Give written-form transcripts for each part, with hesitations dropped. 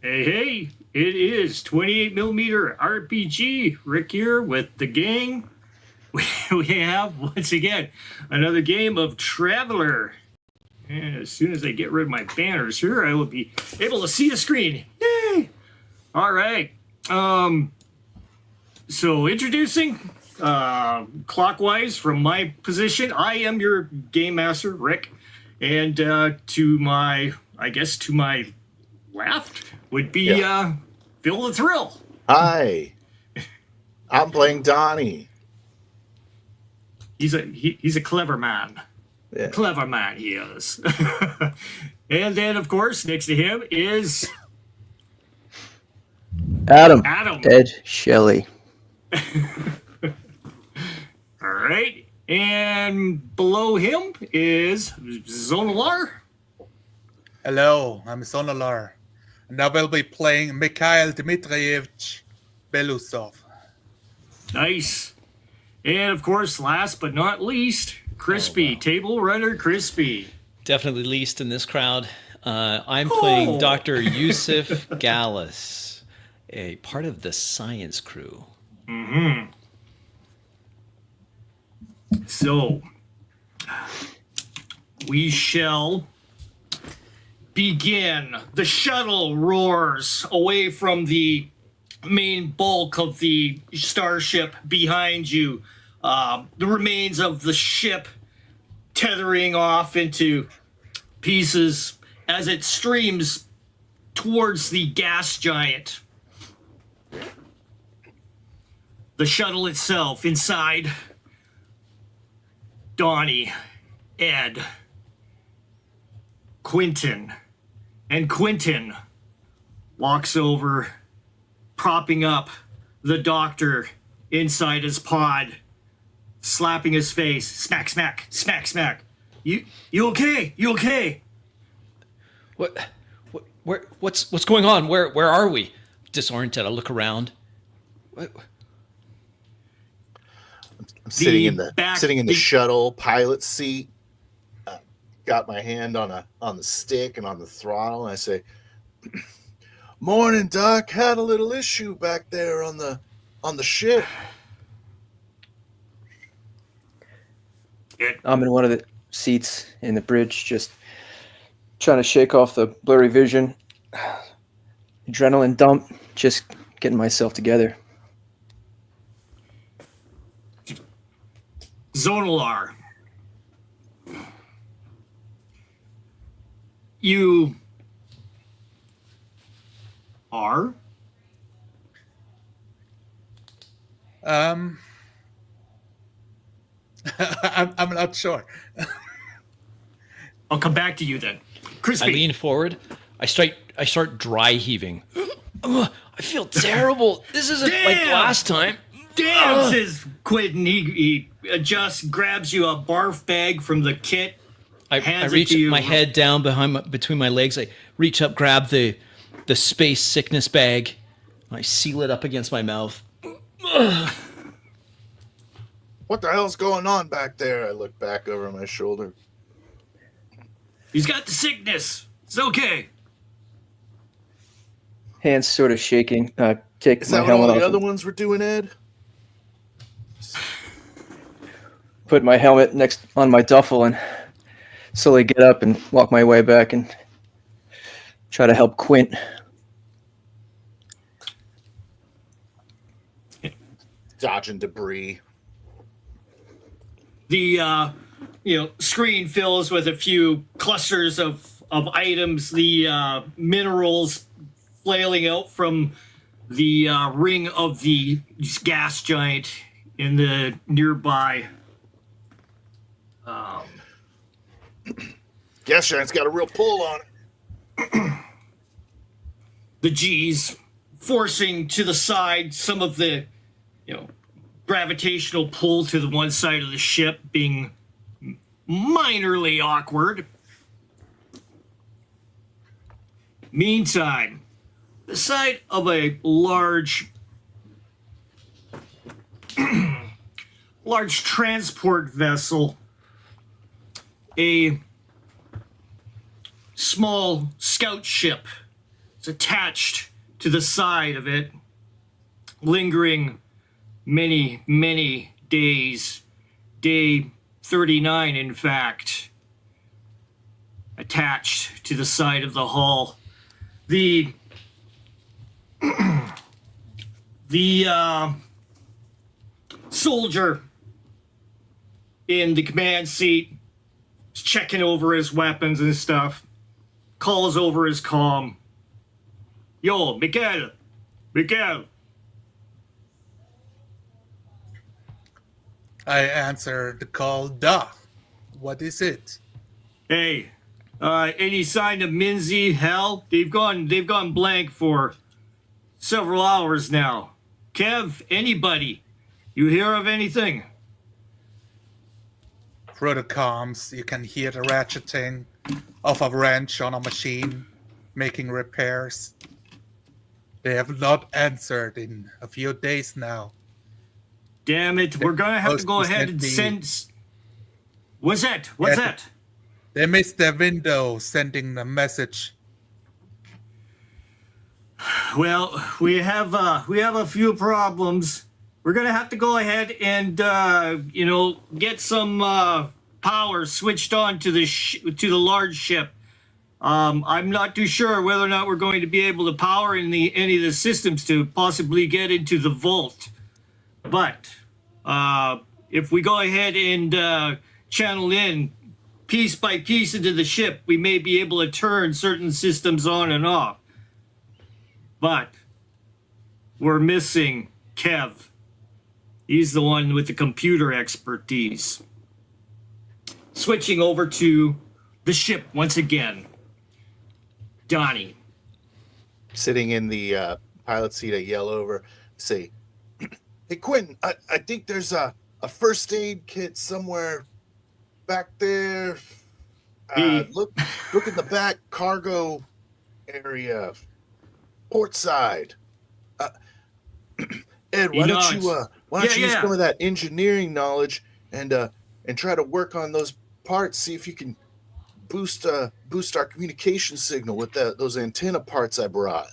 Hey, it is 28 millimeter RPG. Rick here with the gang. We have, once again, another game of Traveler. And as soon as I get rid of my banners here, I will be able to see the screen. Yay! All right. So introducing, clockwise from my position, I am your game master, Rick. And to my left would be Phil the Thrill. Hi, I'm playing Donnie. He's a clever man. Yeah. Clever man he is. And then, of course, next to him is Adam. Ed Shelley. All right. And below him is Zonalar. Hello, I'm Sonalar, and I will be playing Mikhail Dmitrievich Belousov. Nice. And, of course, last but not least, Crispy. Table runner Crispy. Definitely least in this crowd. I'm playing Dr. Yusuf Gallus, a part of the science crew. Mm-hmm. So, we shall begin. The shuttle roars away from the main bulk of the starship behind you. The remains of the ship tethering off into pieces as it streams towards the gas giant. The shuttle itself, inside, Donnie, Ed, Quentin, and Quentin walks over, propping up the doctor inside his pod, slapping his face. Smack, smack, smack, smack. You okay? You okay? What's going on? Where are we? Disoriented, I look around. What? I'm sitting in the shuttle pilot seat. Got my hand on the stick and on the throttle, and I say, "Morning, Doc. Had a little issue back there on the ship." I'm in one of the seats in the bridge, just trying to shake off the blurry vision. Adrenaline dump, just getting myself together. Zonalar. You are? I'm not sure. I'll come back to you then. Crispy. I lean forward. I start dry heaving. I feel terrible. This isn't like last time. Damn, says Quentin. He adjusts, grabs you a barf bag from the kit. I reach my head down between my legs. I reach up, grab the space sickness bag. I seal it up against my mouth. What the hell's going on back there? I look back over my shoulder. He's got the sickness. It's okay. Hands sort of shaking. Take Is my that what helmet all off. the other ones were doing, Ed? Put my helmet next on my duffel and slowly get up and walk my way back and try to help Quint. Dodging debris. The screen fills with a few clusters of items. The minerals flailing out from the ring of the gas giant in the nearby. Gas giant's got a real pull on it. The G's forcing to the side some of the, gravitational pull to the one side of the ship being minorly awkward. Meantime, the side of a large transport vessel, a small scout ship It's attached to the side of it, lingering many, many days. Day 39, in fact, attached to the side of the hull. The soldier in the command seat is checking over his weapons and stuff, calls over his comm. Yo, Miguel. I answer the call. Duh. What is it? Hey, any sign of Minzy? Hell, they've gone blank for several hours now. Kev, anybody? You hear of anything? Through the comms, you can hear the ratcheting of a wrench on a machine making repairs. They have not answered in a few days now. Damn it, we're gonna have to go ahead and send... What's that? What's that? They missed their window sending the message. Well, we have a few problems. We're gonna have to go ahead and get some power switched on to the large ship. I'm not too sure whether or not we're going to be able to power any of the systems to possibly get into the vault. But if we go ahead and channel in piece by piece into the ship, we may be able to turn certain systems on and off. But we're missing Kev. He's the one with the computer expertise. Switching over to the ship once again. Donnie. Sitting in the pilot seat, I yell over, say, "Hey, Quentin, I think there's a first aid kit somewhere back there. Look in the back cargo area, port side. Ed, why don't you use some of that engineering knowledge and try to work on those parts? See if you can boost our communication signal with those antenna parts I brought."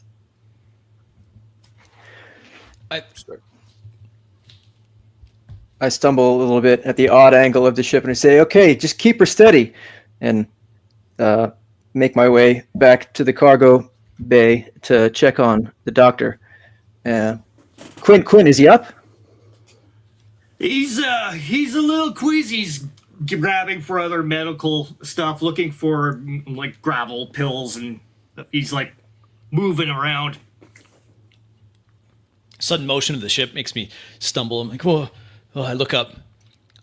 I stumble a little bit at the odd angle of the ship and I say, "Okay, just keep her steady," and make my way back to the cargo bay to check on the doctor. Quinn, is he up? He's a little queasy. He's grabbing for other medical stuff, looking for like gravel pills, and he's like moving around. Sudden motion of the ship makes me stumble. I'm like, whoa. Oh, I look up.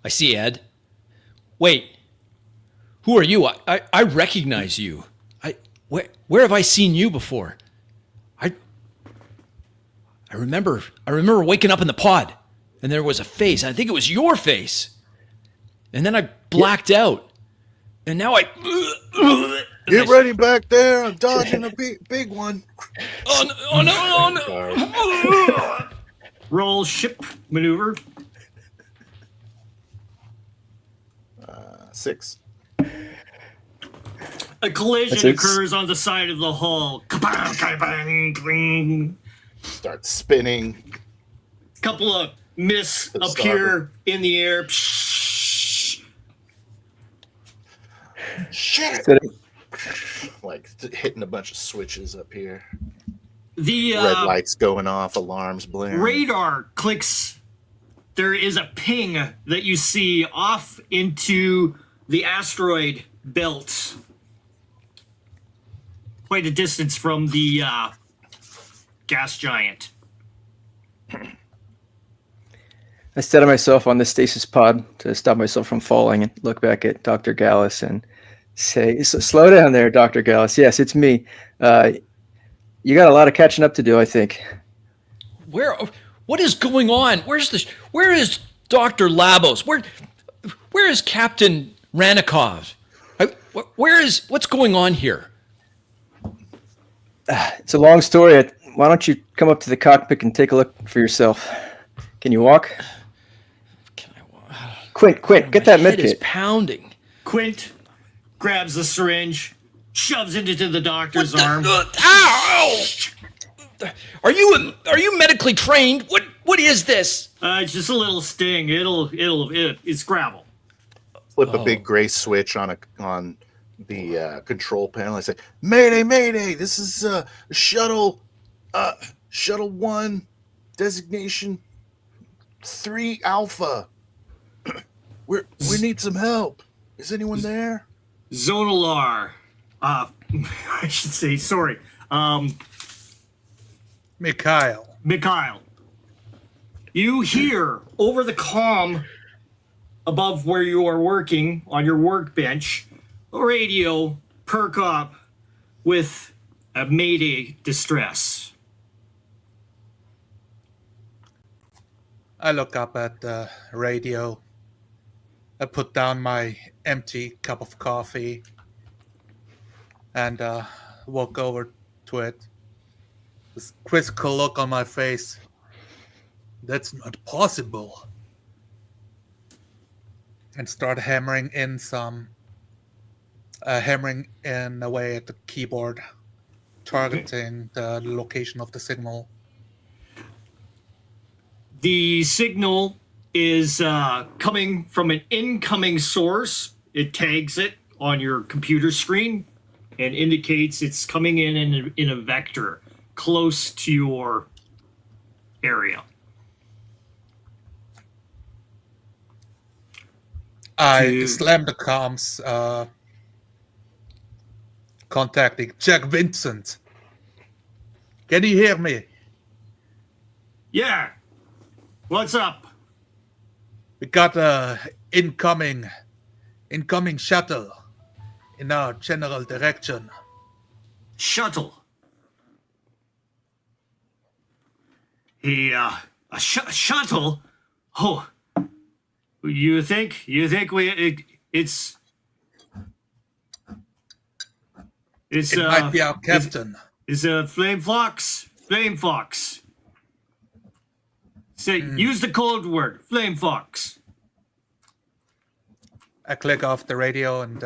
I see Ed. Wait, who are you? I recognize you. Where have I seen you before? I remember waking up in the pod, and there was a face. I think it was your face, and then I blacked out, and now Get ready back there! I'm dodging a big one. Oh no! Roll ship maneuver. 6. A collision occurs on the side of the hull. Start spinning. Couple of mists appear in the air. Shit! Like hitting a bunch of switches up here. The red lights going off, alarms blaring. Radar clicks. There is a ping that you see off into the asteroid belt. Quite a distance from the gas giant. I steady myself on the stasis pod to stop myself from falling and look back at Dr. Gallus and say, "Slow down there, Dr. Gallus. Yes, it's me. You got a lot of catching up to do, I think." What is going on? Where is Dr. Labos? Where is Captain Ranikov? What's going on here? It's a long story. Why don't you come up to the cockpit and take a look for yourself? Can you walk? Can I walk? Quint, get that med kit. medkit. Is pounding. Quint grabs the syringe, shoves it into the doctor's arm. Ow! Are you medically trained? What is this? It's just a little sting. It's gravel. Flip a big gray switch on the control panel. I say, "Mayday, mayday! This is shuttle 1, designation 3 Alpha. We need some help. Is anyone there?" Zonalar. I should say, sorry. Mikhail. Mikhail. You hear over the comm above where you are working on your workbench, a radio perk up with a mayday distress. I look up at the radio. I put down my empty cup of coffee and walk over to it. This quizzical look on my face. That's not possible. And start hammering away at the keyboard, targeting the location of the signal. The signal is coming from an incoming source. It tags it on your computer screen and indicates it's coming in a vector close to your area. I slam the comms, contacting Jack Vincent. Can you hear me? Yeah. What's up? We got a incoming shuttle in our general direction. Shuttle. A shuttle? Oh. You think it's It might be our captain. Is a Flame Fox? Flame Fox. Say, use the code word, Flame Fox. I click off the radio and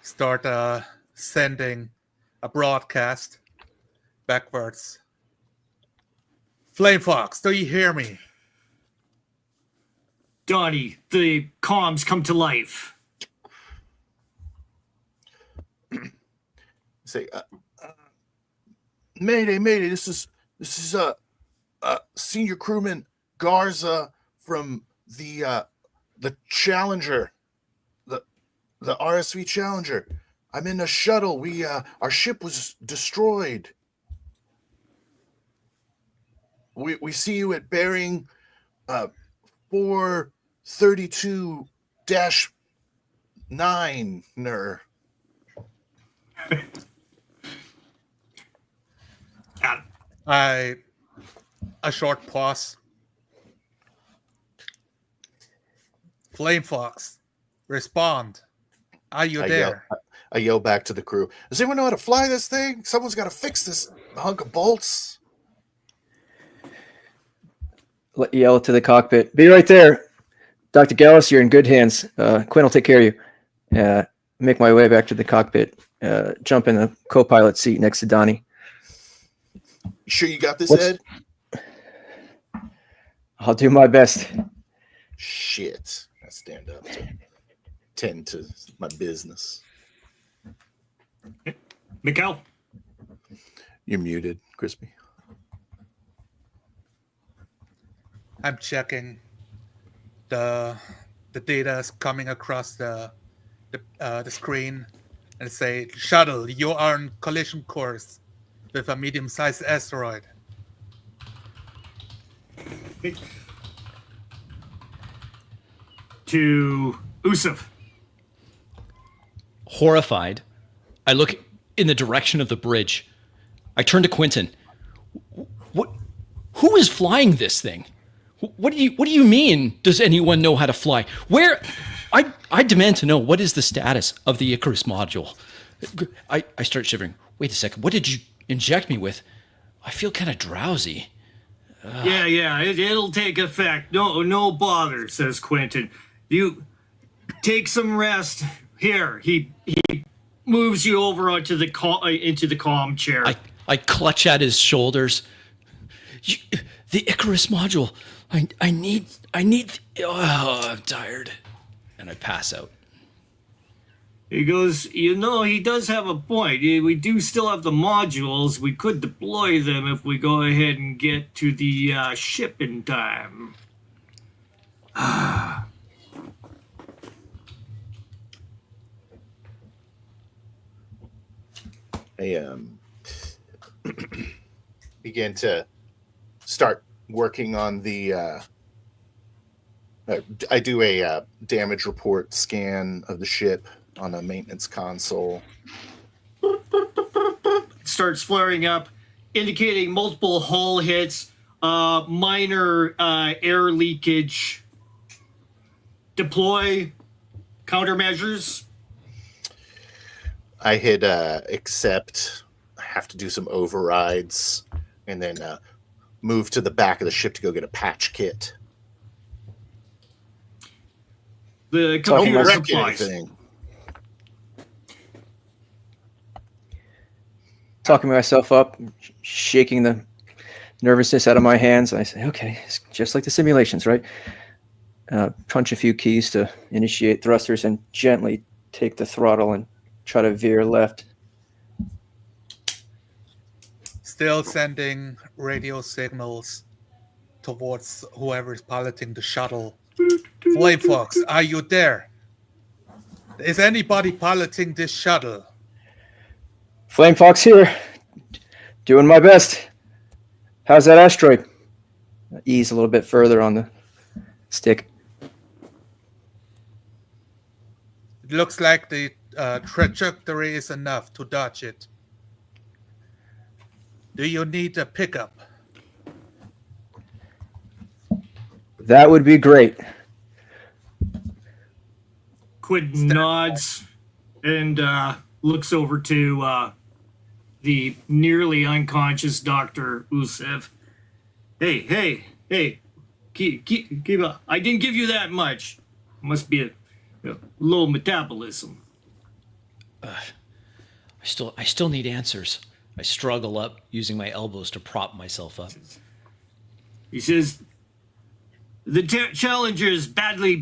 start sending a broadcast backwards. Flame Fox, do you hear me? Donnie, the comms come to life. Say, mayday, mayday! This is senior crewman Garza from the Challenger, the RSV Challenger. I'm in a shuttle. Our ship was destroyed. We see you at bearing 432-9. A short pause. Flame Fox, respond. Are you there? I yell back to the crew. Does anyone know how to fly this thing? Someone's got to fix this hunk of bolts. Yell to the cockpit. Be right there. Dr. Gallus, you're in good hands. Quinn will take care of you. Make my way back to the cockpit. Jump in the co-pilot seat next to Donnie. You sure you got this, Ed? I'll do my best. Shit. I stand up to tend to my business. Mikhail? You're muted, Crispy. I'm checking. The data is coming across the screen and say, "Shuttle, you are on collision course with a medium-sized asteroid." To Usuf. Horrified, I look in the direction of the bridge. I turn to Quentin. Who is flying this thing? What do you mean? Does anyone know how to fly? Where? I demand to know, what is the status of the Icarus module? I start shivering. Wait a second. What did you inject me with? I feel kind of drowsy. Yeah, it'll take effect. No bother, says Quentin. You take some rest. Here, he moves you over onto the into the comm chair. I clutch at his shoulders. The Icarus module. I need. Oh, I'm tired, and I pass out. He goes, he does have a point. We do still have the modules. We could deploy them if we go ahead and get to the ship in time. I begin to start working on the. I do a damage report scan of the ship on a maintenance console. Starts flaring up, indicating multiple hull hits, minor air leakage. Deploy countermeasures. I hit accept. I have to do some overrides, and then move to the back of the ship to go get a patch kit. The Don't computer wreck supplies. anything. Talking myself up, shaking the nervousness out of my hands. I say, okay, it's just like the simulations, right? Punch a few keys to initiate thrusters and gently take the throttle and try to veer left. Still sending radio signals towards whoever is piloting the shuttle. Flame Fox, are you there? Is anybody piloting this shuttle? Flame Fox here, doing my best. How's that asteroid? Ease a little bit further on the stick. It looks like the trajectory is enough to dodge it. Do you need a pickup? That would be great. Quinn nods and looks over to the nearly unconscious Dr. Usev. Hey, keep up. I didn't give you that much. Must be a low metabolism. I still need answers. I struggle up, using my elbows to prop myself up. He says, the Challenger is badly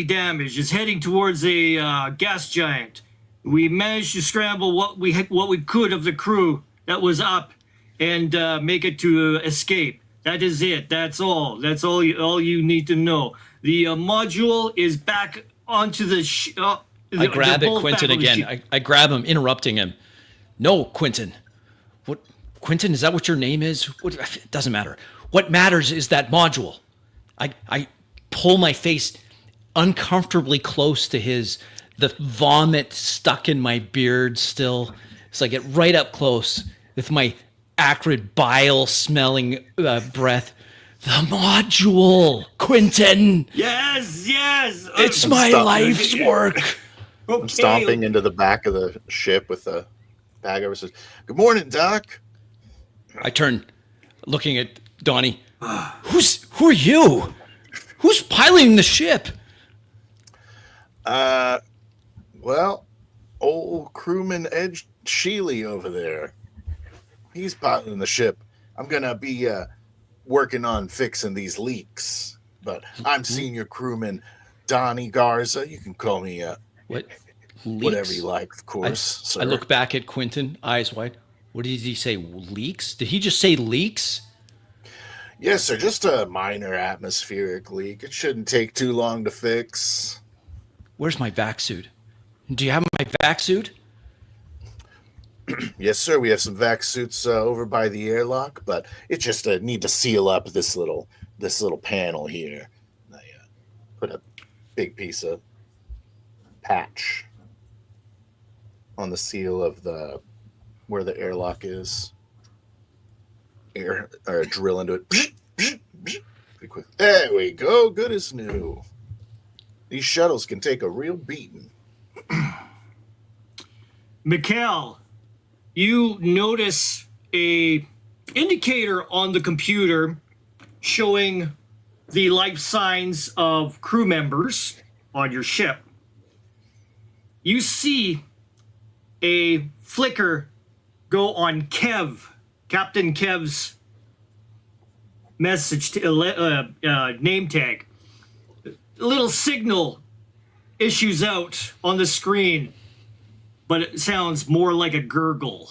damaged. It's heading towards a gas giant. We managed to scramble what we could of the crew that was up and make it to escape. That is it. That's all. That's all you need to know. The module is back onto the I grab at Quentin again. I grab him, interrupting him. No, Quentin. What? Quentin, is that what your name is? It doesn't matter. What matters is that module. I pull my face uncomfortably close to his. The vomit stuck in my beard still. So I get right up close with my acrid bile-smelling breath. The module, Quentin. Yes. It's my life's work. I'm stomping into the back of the ship with a bag over. Says, "Good morning, Doc." I turn, looking at Donnie. Who are you? Who's piloting the ship? Well, old crewman Ed Sheely over there. He's piloting the ship. I'm gonna be working on fixing these leaks. But I'm senior crewman Donnie Garza. You can call me What? whatever Leaks? you like, of course. Sir. I look back at Quentin, eyes wide. What did he say? Leaks? Did he just say leaks? Yes, sir. Just a minor atmospheric leak. It shouldn't take too long to fix. Where's my vac suit? Do you have my vac suit? Yes, sir. We have some vac suits over by the airlock, but it just need to seal up this little panel here. I put a big piece of patch on the seal of where the airlock is. Or drill into it. Pretty quick. There we go. Good as new. These shuttles can take a real beating. Mikhail, you notice a indicator on the computer showing the life signs of crew members on your ship. You see a flicker go on Captain Kev's message to name tag. A little signal issues out on the screen, but it sounds more like a gurgle.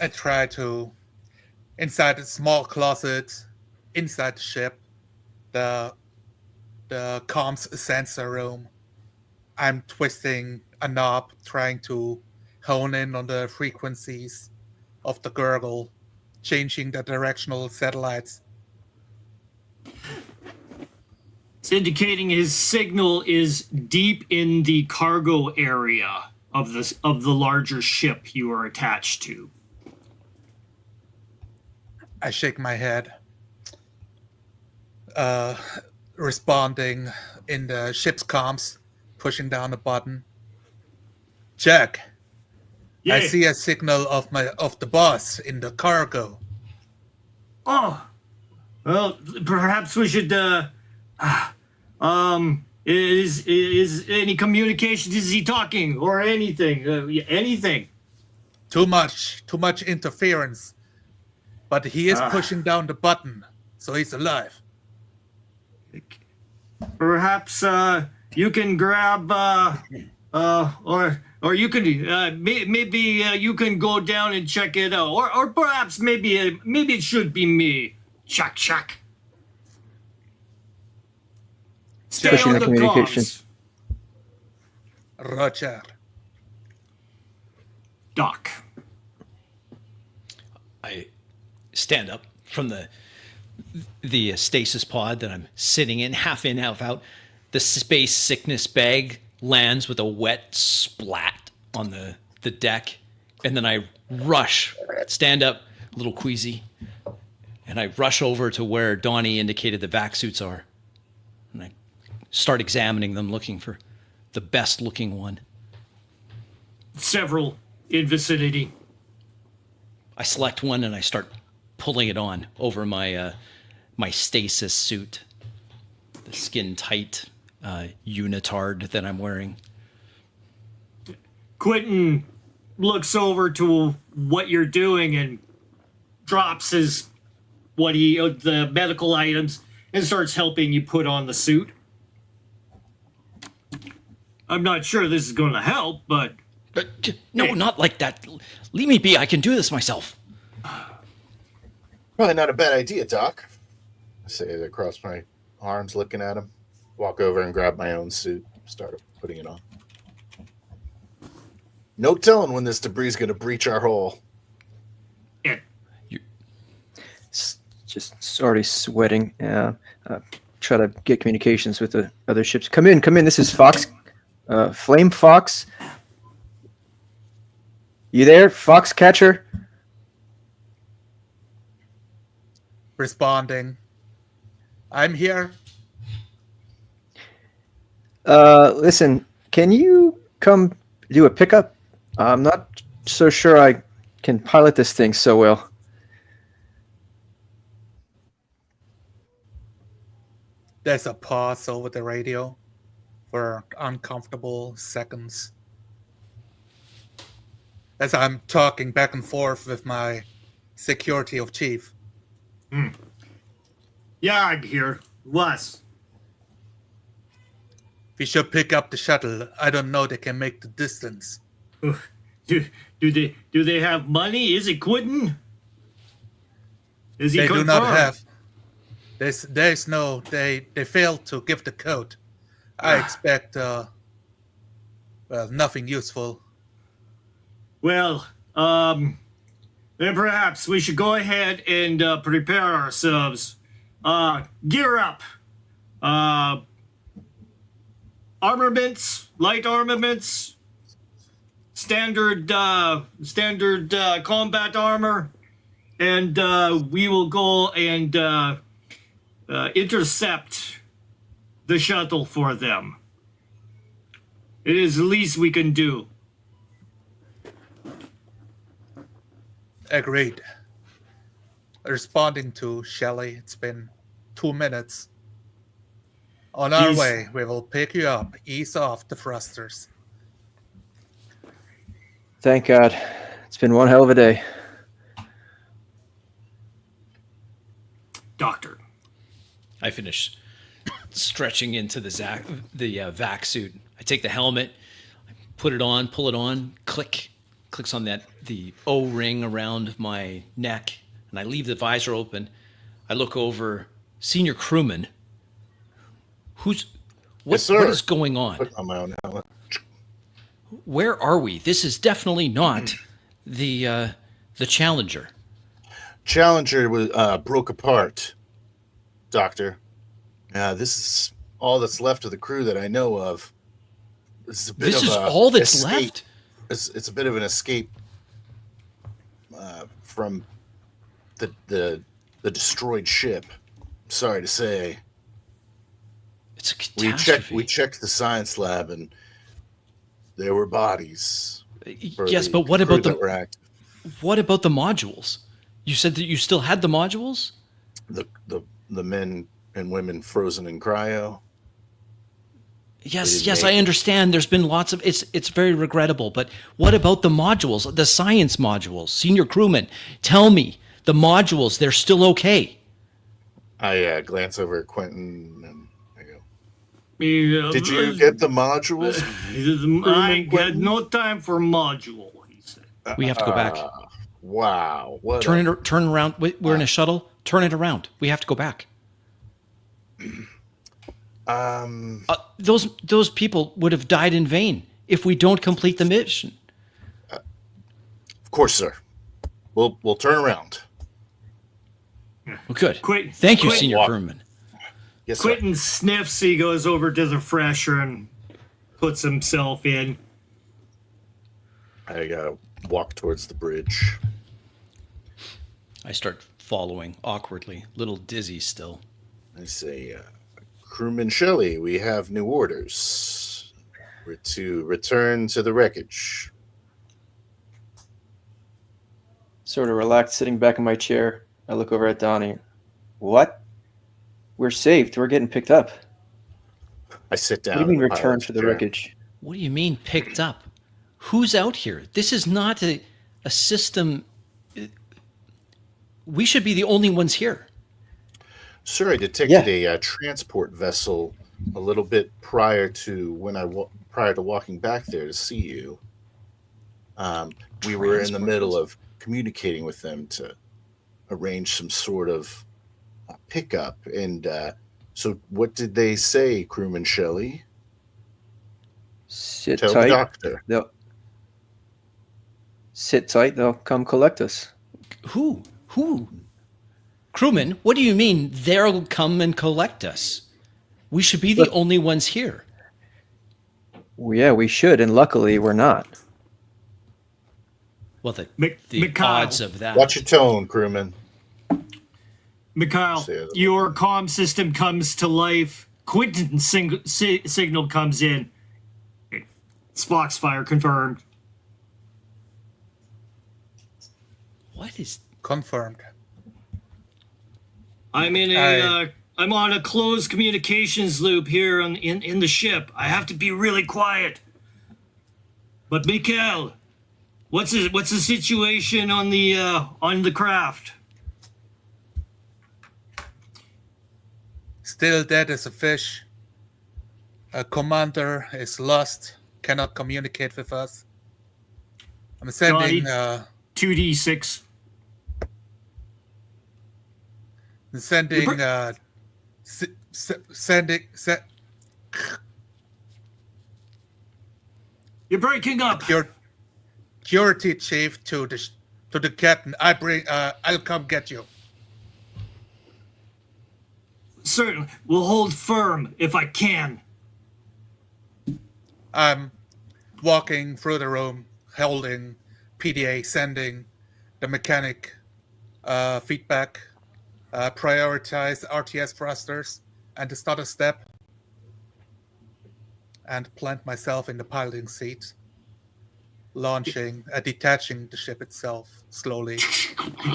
I try to, inside the small closet, inside the ship, the comms sensor room, I'm twisting a knob, trying to hone in on the frequencies of the gurgle, changing the directional satellites. It's indicating his signal is deep in the cargo area of the larger ship you are attached to. I shake my head, responding in the ship's comms, pushing down a button. Jack, I see a signal of the boss in the cargo. Oh, well, perhaps we should. Is any communication? Is he talking or anything? Anything? Too much interference. But he is pushing down the button, so he's alive. Perhaps you can grab, or you can maybe you can go down and check it out, or perhaps maybe it should be me. Chuck. Stay Pushing on the the communication. comms. Roger. Doc. I stand up from the stasis pod that I'm sitting in, half in, half out. The space sickness bag lands with a wet splat on the deck, and then I stand up, a little queasy, and I rush over to where Donnie indicated the vac suits are, and I start examining them, looking for the best looking one. Several in vicinity. I select one and I start pulling it on over my my stasis suit, the skin tight unitard that I'm wearing. Quentin looks over to what you're doing and drops the medical items and starts helping you put on the suit. I'm not sure this is going to help, but No, not like that. Leave me be. I can do this myself. Probably not a bad idea, Doc. I say as I cross my arms looking at him. Walk over and grab my own suit. Start putting it on. No telling when this debris is going to breach our hull. Just already sweating. Try to get communications with the other ships. Come in. This is Fox. Flame Fox. You there, Foxcatcher? Responding. I'm here. Listen, can you come do a pickup? I'm not so sure I can pilot this thing so well. There's a pause over the radio for uncomfortable seconds as I'm talking back and forth with my security of chief. yeah, I'm here. Was. We should pick up the shuttle. I don't know they can make the distance. Do they have money? Is it Quentin? Is he They confirmed? do not have. There's no. They failed to give the code. I expect nothing useful. Well, then perhaps we should go ahead and prepare ourselves. Gear up. Armaments, light armaments, standard combat armor, and we will go and intercept the shuttle for them. It is the least we can do. Agreed. Responding to Shelley, it's been 2 minutes. On our He's- way, we will pick you up. Ease off the thrusters. Thank God. It's been one hell of a day. Doctor. I finish stretching into the vac suit. I take the helmet, put it on, pull it on, clicks on the O-ring around my neck, and I leave the visor open. I look over, senior crewman. What Yes, sir. what is going on? Put on my own helmet. Where are we? This is definitely not the Challenger. Challenger was broke apart, Doctor. This is all that's left of the crew that I know of. This This is all that's escape. left? It's a bit of an escape from the destroyed ship. Sorry to say. It's a catastrophe. We checked the science lab and there were bodies. for Yes, the but what crew about that were active. what about the modules? You said that you still had the modules? The men and women frozen in cryo? Yes, didn't yes, make I it. understand. There's been lots of it's very regrettable, but what about the modules, the science modules? Senior crewman, tell me, the modules, they're still okay. I glance over at Quentin and I go, Yeah, "Did you get the modules?" I got no time for module, he said. We have to go back. Wow! What? Turn around. We're in a shuttle. Turn it around. We have to go back. Those people would have died in vain if we don't complete the mission. Of course, sir. We'll turn around. Well, good. Quit- Thank you, quit- senior walk. crewman. Yes, sir. Quentin sniffs, he goes over to the fresher and puts himself in. I walk towards the bridge. I start following awkwardly, little dizzy still. I say, "Crewman Shelley, we have new orders. We're to return to the wreckage." Sort of relaxed, sitting back in my chair. I look over at Donnie. What? We're saved. We're getting picked up. I sit down. What do you mean in the return pilot's to the chair. wreckage? What do you mean picked up? Who's out here? This is not a system. We should be the only ones here. Sir, I detected a transport vessel a little bit prior to walking back there to see you. We were in the Transport middle vessel? of communicating with them to arrange some sort of pickup. And so, what did they say, Crewman Shelley? Sit Tell the tight. doctor. They'll sit tight. They'll come collect us. Who? Crewman, what do you mean they'll come and collect us? We should be the Look. only ones here. Well, yeah, we should, and luckily we're not. Well, the Mikhail. odds of that. Watch your tone, crewman. Mikhail, Say it. your comm system comes to life. Quentin's signal comes in. It's Foxfire confirmed. What is? Confirmed. I'm in I'm on a closed communications loop here in the ship. I have to be really quiet. But Mikhail, what's the situation on the craft? Still dead as a fish. A commander is lost. Cannot communicate with us. I'm sending. Johnny. 2d6. I'm sending. You're breaking up. Your security chief to the captain. I'll come get you. Certainly. We'll hold firm if I can. I'm walking through the room, holding PDA, sending the mechanic feedback, prioritize RTS thrusters, and to start a step, and plant myself in the piloting seat, launching, detaching the ship itself slowly,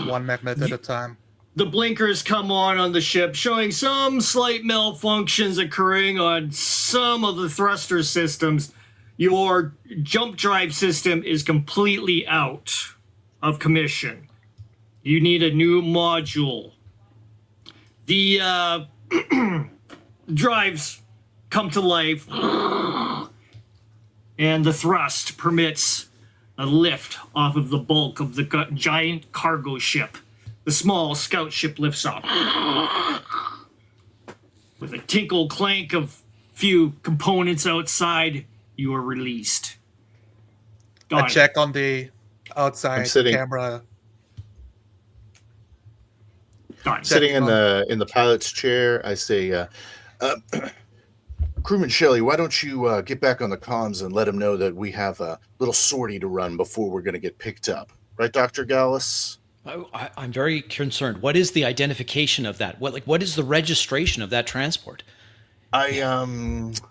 one magnet at a time. The blinkers come on the ship, showing some slight malfunctions occurring on some of the thruster systems. Your jump drive system is completely out of commission. You need a new module. The drives come to life, and the thrust permits a lift off of the bulk of the giant cargo ship. The small scout ship lifts off. With a tinkle clank of few components outside, you are released. I Donnie. check on the outside sitting- camera. Donnie. Sitting in the pilot's chair, I say, Crewman Shelley, why don't you get back on the comms and let him know that we have a little sortie to run before we're going to get picked up. Right, Dr. Gallus? I'm very concerned. What is the identification of that? What is the registration of that transport? I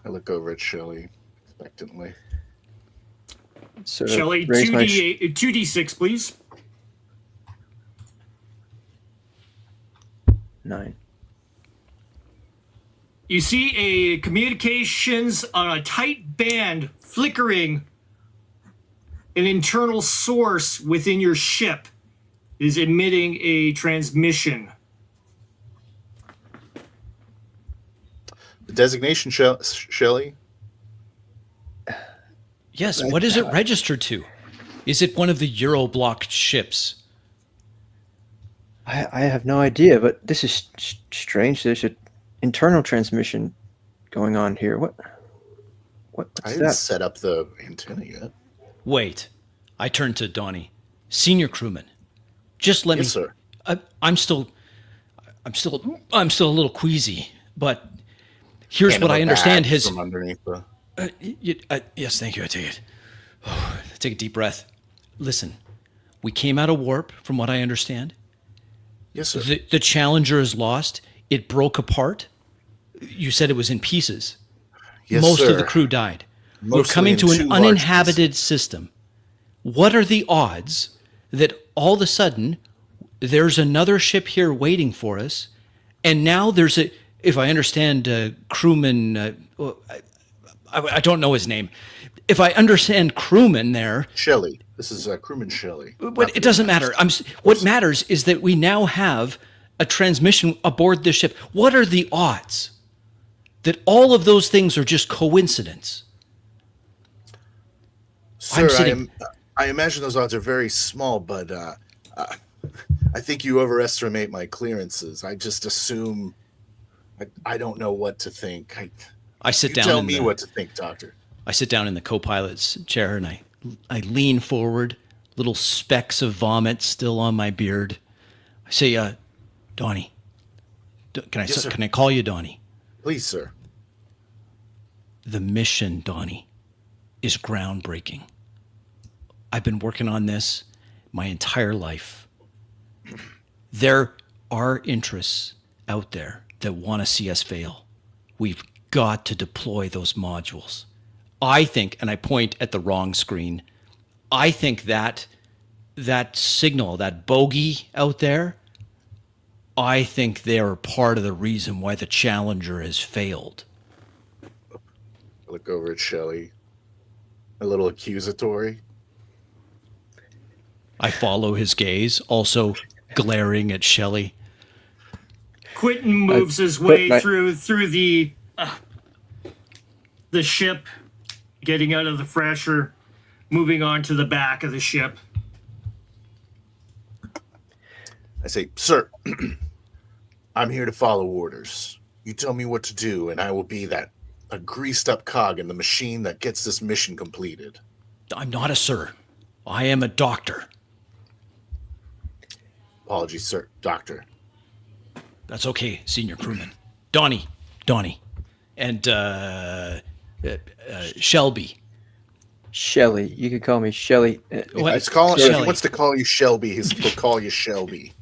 look over at Shelley expectantly. So Shelley, raise my 2d6, please. 9. You see a communications on a tight band flickering. An internal source within your ship is emitting a transmission. The designation, Shelley? Yes, what is it registered to? Is it one of the Euroblock ships? I have no idea, but this is strange. There's an internal transmission going on here. I What's didn't that? set up the antenna yet. Wait, I turned to Donnie. Senior crewman, just let Yes, me. sir. I'm still a little queasy, but here's Hand what him I a understand. bag His from underneath the... yes, thank you. I take it. Take a deep breath. Listen, we came out of warp, from what I understand. Yes, sir. The Challenger is lost. It broke apart. You said it was in pieces. Yes, Most sir. of the crew died. We're Mostly coming in to two an large uninhabited system. What are the odds that all of a sudden there's another ship here waiting for us, and now there's a, if I understand, crewman, I don't know his name. If I understand crewman there, Shelley. This is Crewman Shelley. but it doesn't matter. What matters is that we now have a transmission aboard this ship. What are the odds that all of those things are just coincidence? Sir, sitting- I imagine those odds are very small, but I think you overestimate my clearances. I just assume... I don't know what to think. I sit You down. tell in me the, what to think, Doctor. I sit down in the co-pilot's chair and I lean forward, little specks of vomit still on my beard. I say, Donnie, Yes, sir. can I call you Donnie? Please, sir. The mission, Donnie, is groundbreaking. I've been working on this my entire life. There are interests out there that want to see us fail. We've got to deploy those modules. I think, and I point at the wrong screen, I think that signal, that bogey out there, I think they're part of the reason why the Challenger has failed. I look over at Shelley. A little accusatory. I follow his gaze, also glaring at Shelley. Quentin moves his put way my- through the ship, getting out of the fresher, moving on to the back of the ship. I say, sir, I'm here to follow orders. You tell me what to do, and I will be a greased up cog in the machine that gets this mission completed. I'm not a sir. I am a doctor. Apologies, sir. Doctor. That's okay, senior crewman. Donnie, and Shelby. Shelly. You can call me Shelly. What? If he Shelley. wants to call you Shelby, he'll call you Shelby.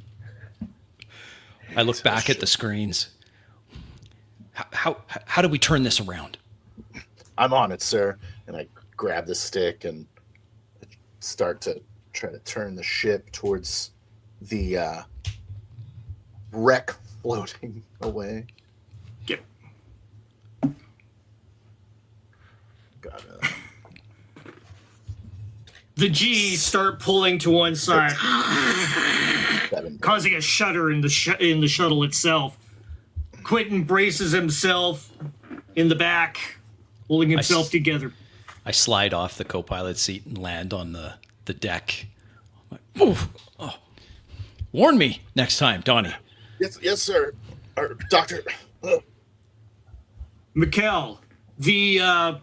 I look back at the screens. How do we turn this around? I'm on it, sir. And I grab the stick and start to try to turn the ship towards the wreck floating away. Get Got the G's start pulling to one side, 7. causing a shudder in the shuttle itself. Quentin braces himself in the back, holding himself together. I slide off the co-pilot seat and land on the deck. I'm like, "Oof. Oh. Warn me next time, Donnie." Yes, sir. Doctor. Mikkel, the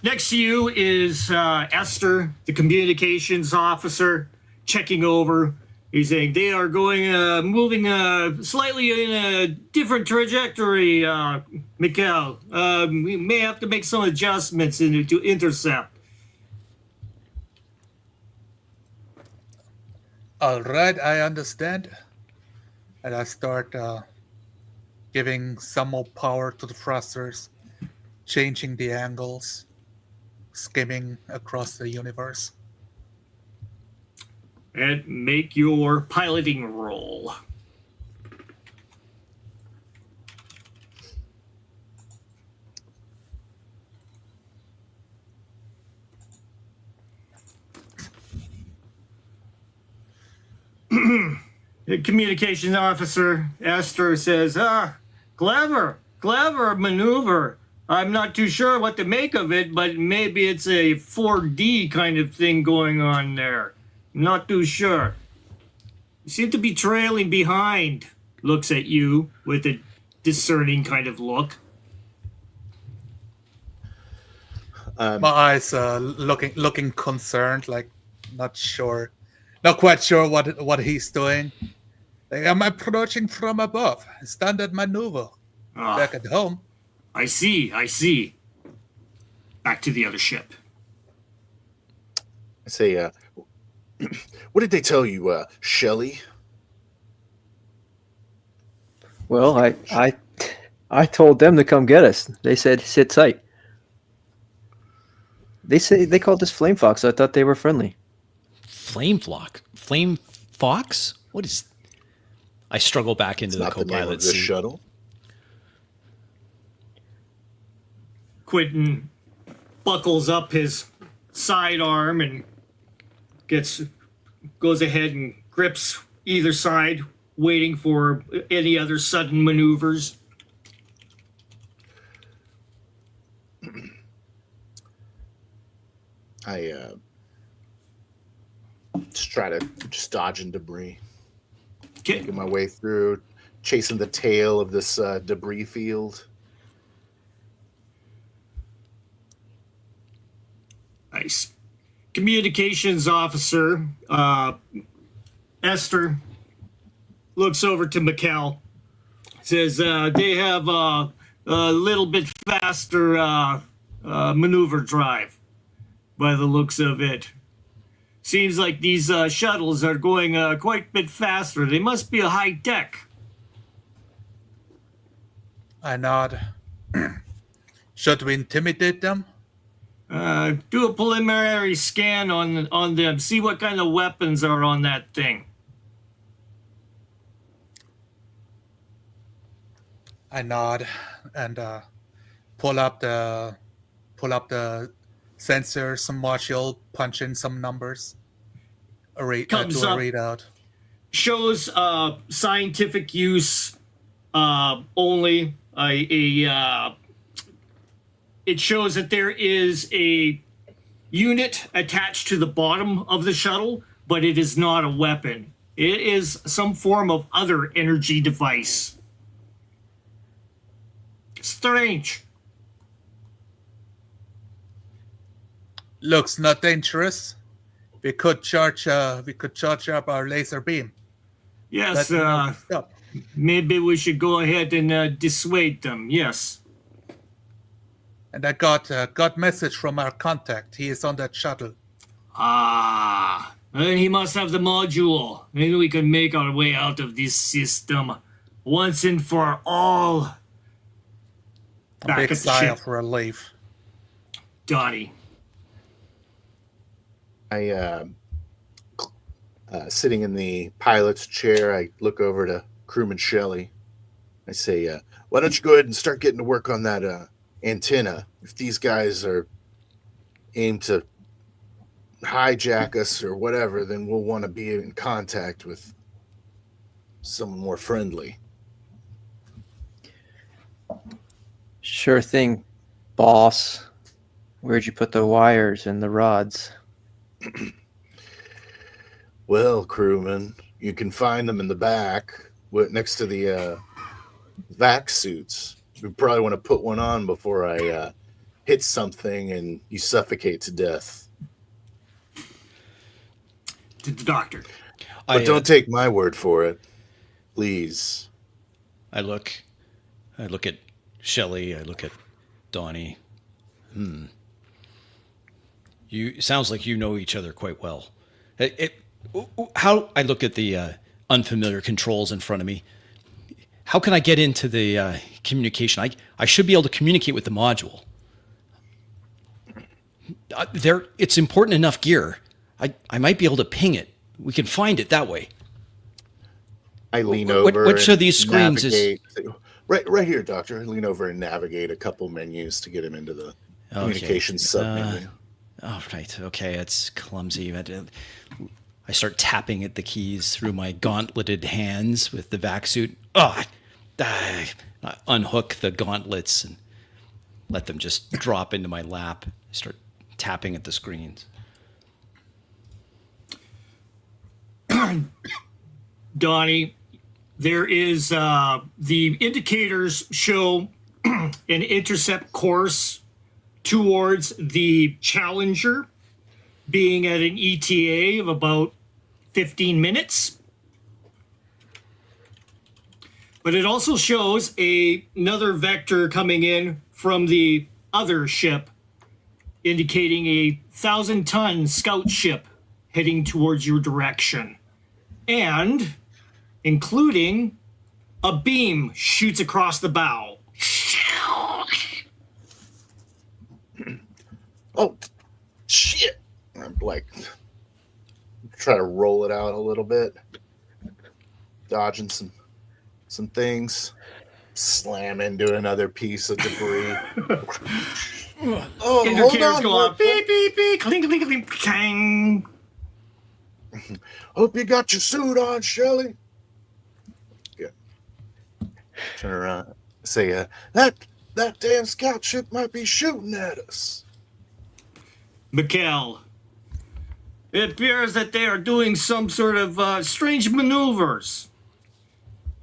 next to you is Esther, the communications officer, checking over. He's saying they are moving slightly in a different trajectory, Mikkel. We may have to make some adjustments to intercept. All right, I understand. And I start giving some more power to the thrusters, changing the angles, skimming across the universe. And make your piloting roll. The communications officer, Esther, says, clever maneuver. I'm not too sure what to make of it, but maybe it's a 4D kind of thing going on there. Not too sure. You seem to be trailing behind. Looks at you with a discerning kind of look. My eyes looking concerned, like not quite sure what he's doing. Like, I'm approaching from above. Standard maneuver. Back at home. I see. Back to the other ship. I say, what did they tell you, Shelley? Well, I told them to come get us. They said sit tight. They called us Flame Fox. I thought they were friendly. Flame Fox? What is? I struggle back into the Not the name co-pilot of this seat. shuttle. Quentin buckles up his sidearm and goes ahead and grips either side, waiting for any other sudden maneuvers. I just try to dodging debris, Okay. making my way through, chasing the tail of this debris field. Nice. Communications officer, Esther, looks over to Mikkel, says they have a little bit faster maneuver drive by the looks of it. Seems like these shuttles are going quite a bit faster. They must be a high tech. I nod. Should we intimidate them? Do a preliminary scan on them. See what kind of weapons are on that thing. I nod and pull up the sensors module, punch in some numbers, do a readout. Shows scientific use only. It shows that there is a unit attached to the bottom of the shuttle, but it is not a weapon. It is some form of other energy device. Strange. Looks not dangerous. We could charge up our laser beam. Yes, Stop. maybe we should go ahead and dissuade them. Yes. And I got message from our contact. He is on that shuttle. Then he must have the module. Maybe we can make our way out of this system once and for all. A Back big at the sigh ship. of relief. Donnie. I Sitting in the pilot's chair, I look over to crewman Shelley. I say, why don't you go ahead and start getting to work on that antenna? If these guys are aimed to hijack us or whatever, then we'll want to be in contact with someone more friendly. Sure thing, boss. Where'd you put the wires and the rods? Well, crewman, you can find them in the back next to the vac suits. We probably want to put one on before I hit something and you suffocate to death. To the doctor. But don't take my word for it, please. I look at Shelley. I look at Donnie. You sounds like you know each other quite well. How I look at the unfamiliar controls in front of me. How can I get into the communication? I should be able to communicate with the module. It's important enough gear. I might be able to ping it. We can find it that way. I lean over. Which of these screens is right here, Doctor? I lean over and navigate a couple menus to get him into the communications submenu. Oh, right. Okay, it's clumsy. I start tapping at the keys through my gauntleted hands with the vac suit. I unhook the gauntlets and let them just drop into my lap. I start tapping at the screens. Donnie, there is the indicators show an intercept course towards the Challenger being at an ETA of about 15 minutes. But it also shows another vector coming in from the other ship, indicating a 1,000-ton scout ship heading towards your direction. And including a beam shoots across the bow. Oh, shit. I'm like, try to roll it out a little bit. Dodging some things. Slam into another piece of debris. Oh, Indicators go off. Beep, beep, beep. Cling, cling, cling, clang. Hope you got your suit on, Shelley. Good. Turn around. Say, that damn scout ship might be shooting at us. Mikkel, it appears that they are doing some sort of strange maneuvers.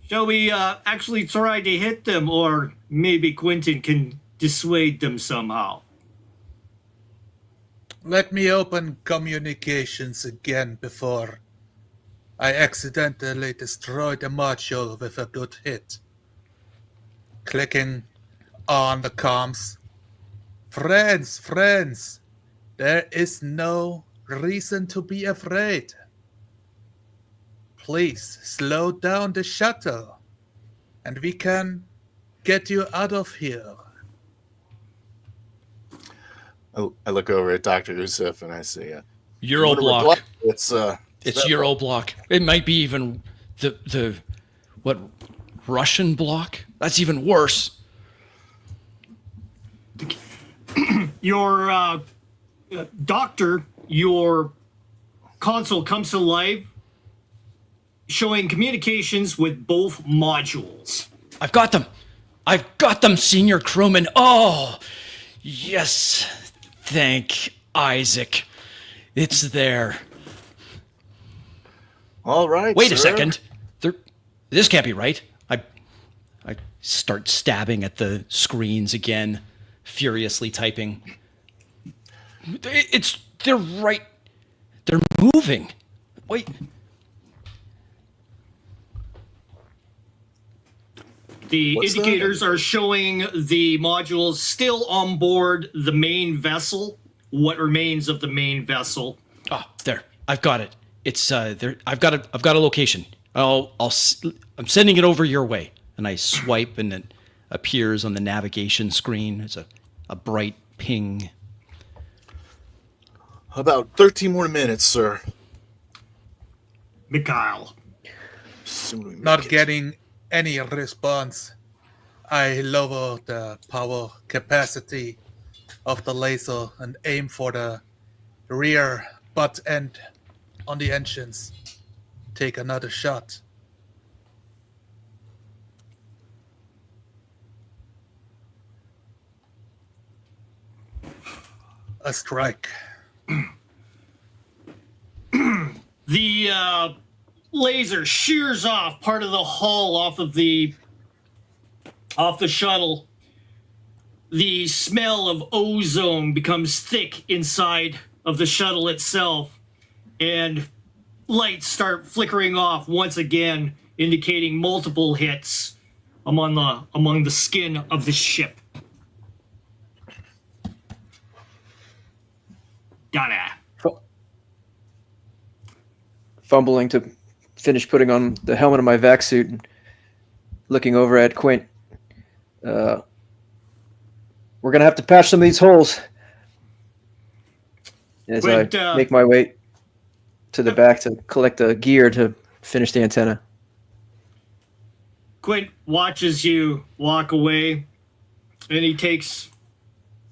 Shall we actually try to hit them, or maybe Quentin can dissuade them somehow? Let me open communications again before I accidentally destroy the module with a good hit. Clicking on the comms. Friends, there is no reason to be afraid. Please slow down the shuttle and we can get you out of here. I look over at Dr. Usef and I say, Euro block. It's Euro block. It might be even the Russian block? That's even worse. Your doctor, your console comes to life, showing communications with both modules. I've got them, Senior Crewman. Oh, yes. Thank Isaac. It's there. all right. Wait a sir. second. This can't be right. I start stabbing at the screens again, furiously typing. They're right. They're moving. Wait. The What's indicators are showing the modules still on board the main vessel, what remains of the main vessel. Oh, there. I've got it. It's there. I've got a location. I'm sending it over your way. And I swipe and it appears on the navigation screen. It's a bright ping. About 13 more minutes, sir. Mikhail. Soon we Not make it. getting any response. I lower the power capacity of the laser and aim for the rear butt end on the engines. Take another shot. A strike. The laser shears off part of the hull off the shuttle. The smell of ozone becomes thick inside of the shuttle itself, and lights start flickering off once again, indicating multiple hits among the skin of the ship. Dada. Fumbling to finish putting on the helmet of my vac suit and looking over at Quint. We're going to have to patch some of these holes as Quint, I make my way to the back to collect the gear to finish the antenna. Quint watches you walk away, and he takes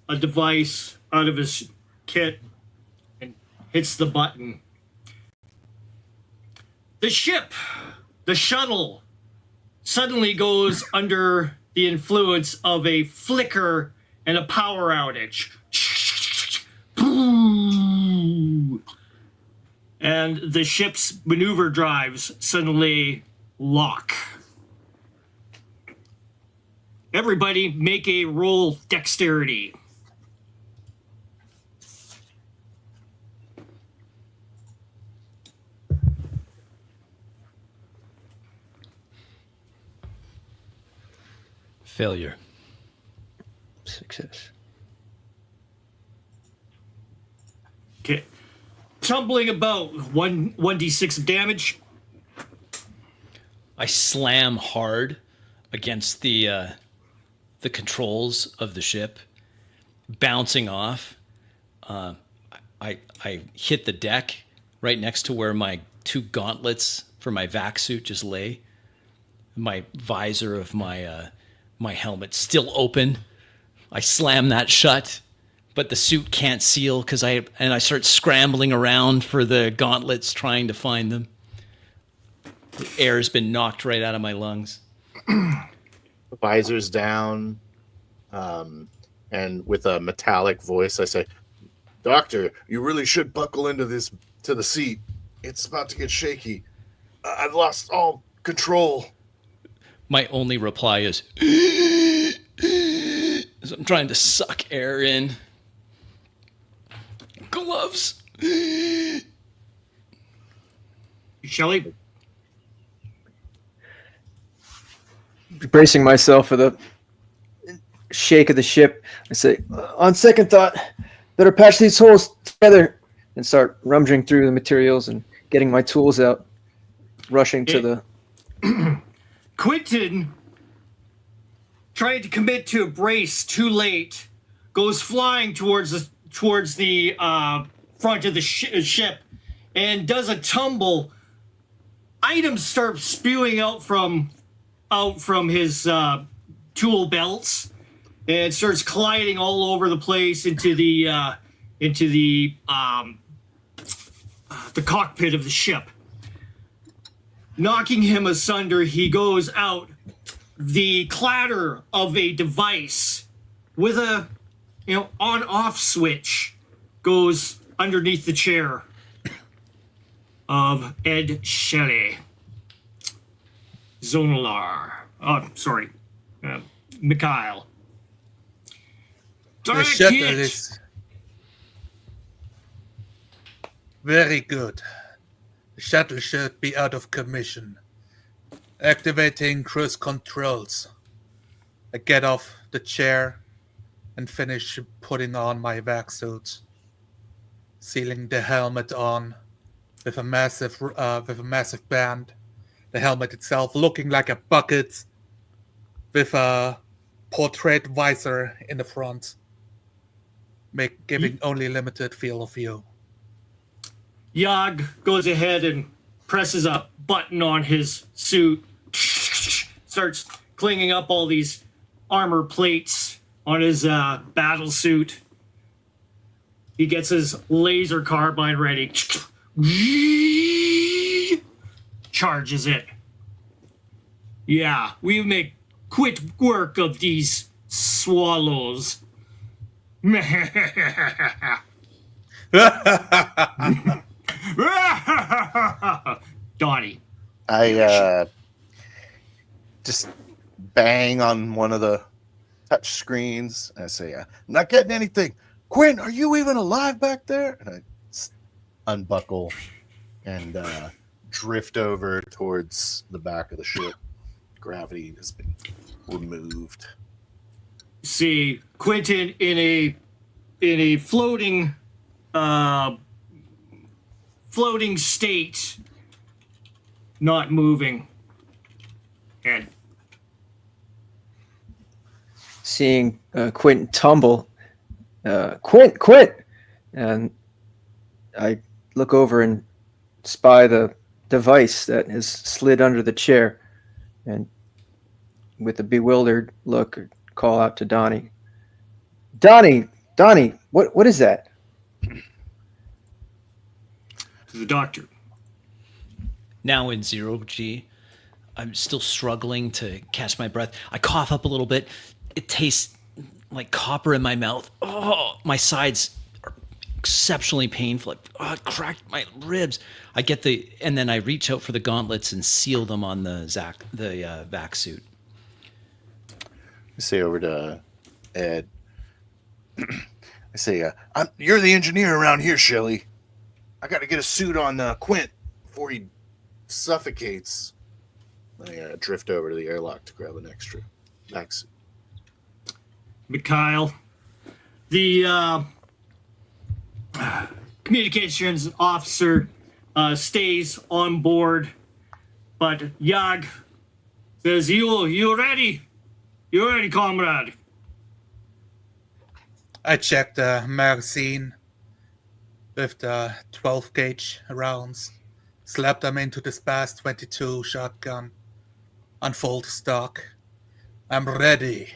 a device out of his kit and hits the button. The shuttle, suddenly goes under the influence of a flicker and a power outage. And the ship's maneuver drives suddenly lock. Everybody make a roll dexterity. Failure. Success. Okay. Tumbling about 1d6 of damage. I slam hard against the controls of the ship, bouncing off. I hit the deck right next to where my 2 gauntlets for my vac suit just lay. My visor of my helmet still open. I slam that shut, but the suit can't seal because I start scrambling around for the gauntlets, trying to find them. The air's been knocked right out of my lungs. Visor's down, and with a metallic voice, I say, "Doctor, you really should buckle into the seat. It's about to get shaky. I've lost all control." My only reply is, as I'm trying to suck air in. Gloves. Shelley? Bracing myself for the shake of the ship, I say, on second thought, better patch these holes together, and start rummaging through the materials and getting my tools out, rushing to the... Quentin, trying to commit to a brace too late, goes flying towards the front of the ship and does a tumble. Items start spewing out from his tool belts and starts colliding all over the place into the cockpit of the ship. Knocking him asunder, he goes out. The clatter of a device with a on-off switch goes underneath the chair of Ed Shelley. Zonalar. Mikhail. The Dark shuttle hit. is very good. The shuttle should be out of commission. Activating cruise controls. I get off the chair and finish putting on my vac suit, sealing the helmet on with a massive band. The helmet itself looking like a bucket with a portrait visor in the front, giving only limited field of view. Yag goes ahead and presses a button on his suit, starts cleaning up all these armor plates on his battle suit. He gets his laser carbine ready. Charges it. Yeah, we make quick work of these swallows. Donnie. I just bang on one of the touch screens and I say, I'm not getting anything. Quinn, are you even alive back there? And I unbuckle and drift over towards the back of the ship. Gravity has been removed. See Quentin in a floating state, not moving. And Seeing Quentin tumble, Quint, and I look over and spy the device that has slid under the chair, and with a bewildered look, call out to Donnie. Donnie, what is that? to the doctor. Now in 0G, I'm still struggling to catch my breath. I cough up a little bit. It tastes like copper in my mouth. Oh, my sides are exceptionally painful. It cracked my ribs. And then I reach out for the gauntlets and seal them on the vac suit. I say over to Ed. I say, you're the engineer around here, Shelly. I got to get a suit on Quint before he suffocates. I drift over to the airlock to grab an extra vac suit. Mikhail, the communications officer stays on board, but Yag says, You ready? You ready, comrade? I checked the magazine with the 12 gauge rounds, slapped them into the Spaz 22 shotgun, unfold stock. I'm ready.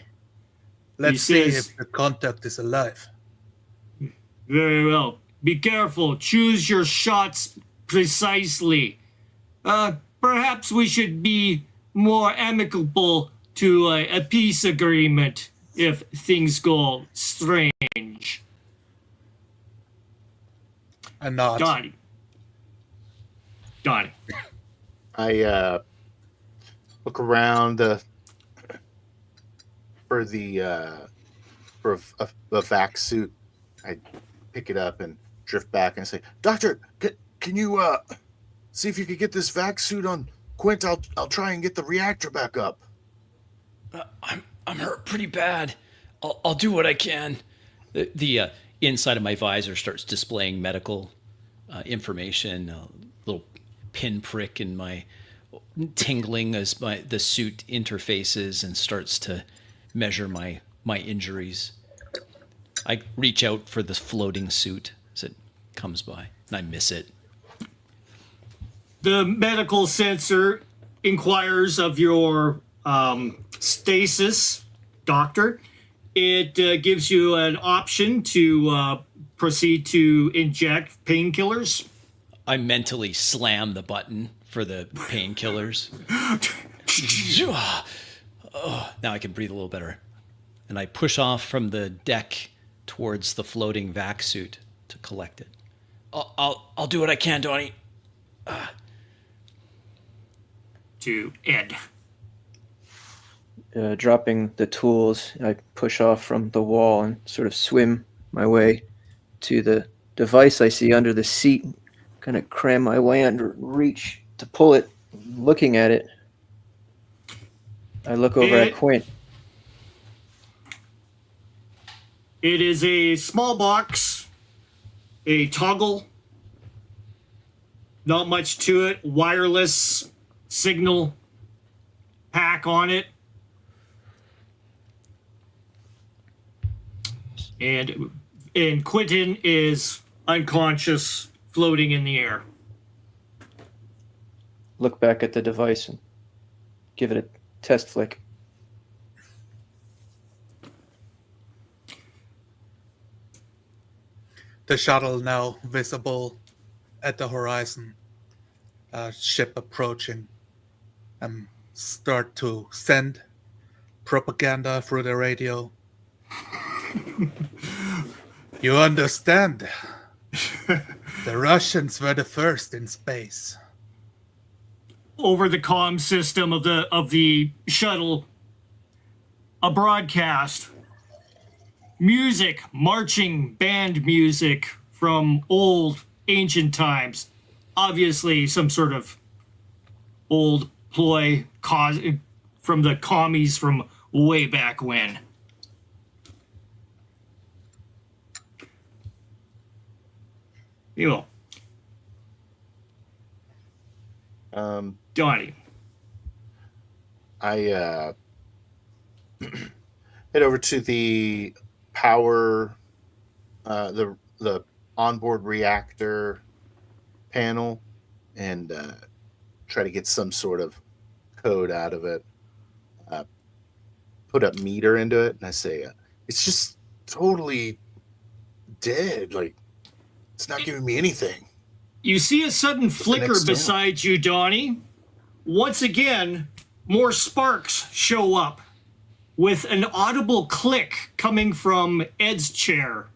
Let's see if the contact is alive. Very well. Be careful. Choose your shots precisely. Perhaps we should be more amicable to a peace agreement if things go strange. And not. Donnie. I look around for the vac suit. I pick it up and drift back and say, Doctor, can you see if you could get this vac suit on Quint? I'll try and get the reactor back up. I'm hurt pretty bad. I'll do what I can. The inside of my visor starts displaying medical information. A little pinprick in my tingling as the suit interfaces and starts to measure my injuries. I reach out for the floating suit as it comes by, and I miss it. The medical sensor inquires of your stasis, doctor. It gives you an option to proceed to inject painkillers. I mentally slam the button for the painkillers. Now I can breathe a little better. And I push off from the deck towards the floating vac suit to collect it. I'll do what I can, Donnie. To Ed. Dropping the tools, I push off from the wall and sort of swim my way to the device I see under the seat. Kind of cram my way under, reach to pull it. Looking at it, I look over at Quint. It is a small box, a toggle, not much to it, wireless signal pack on it. And Quentin is unconscious, floating in the air. look back at the device and give it a test flick. The shuttle now visible at the horizon. Ship approaching. Start to send propaganda through the radio. You understand? The Russians were the first in space. Over the comm system of the shuttle, a broadcast, music, marching band music from old ancient times, obviously some sort of old ploy from the commies from way back when. You know, Donnie. I head over to the power, the onboard reactor panel, and try to get some sort of code out of it. Put a meter into it, and I say, "It's just totally dead. Like it's not giving me anything." You see a sudden flicker next door? beside you, Donnie. Once again, more sparks show up with an audible click coming from Ed's chair.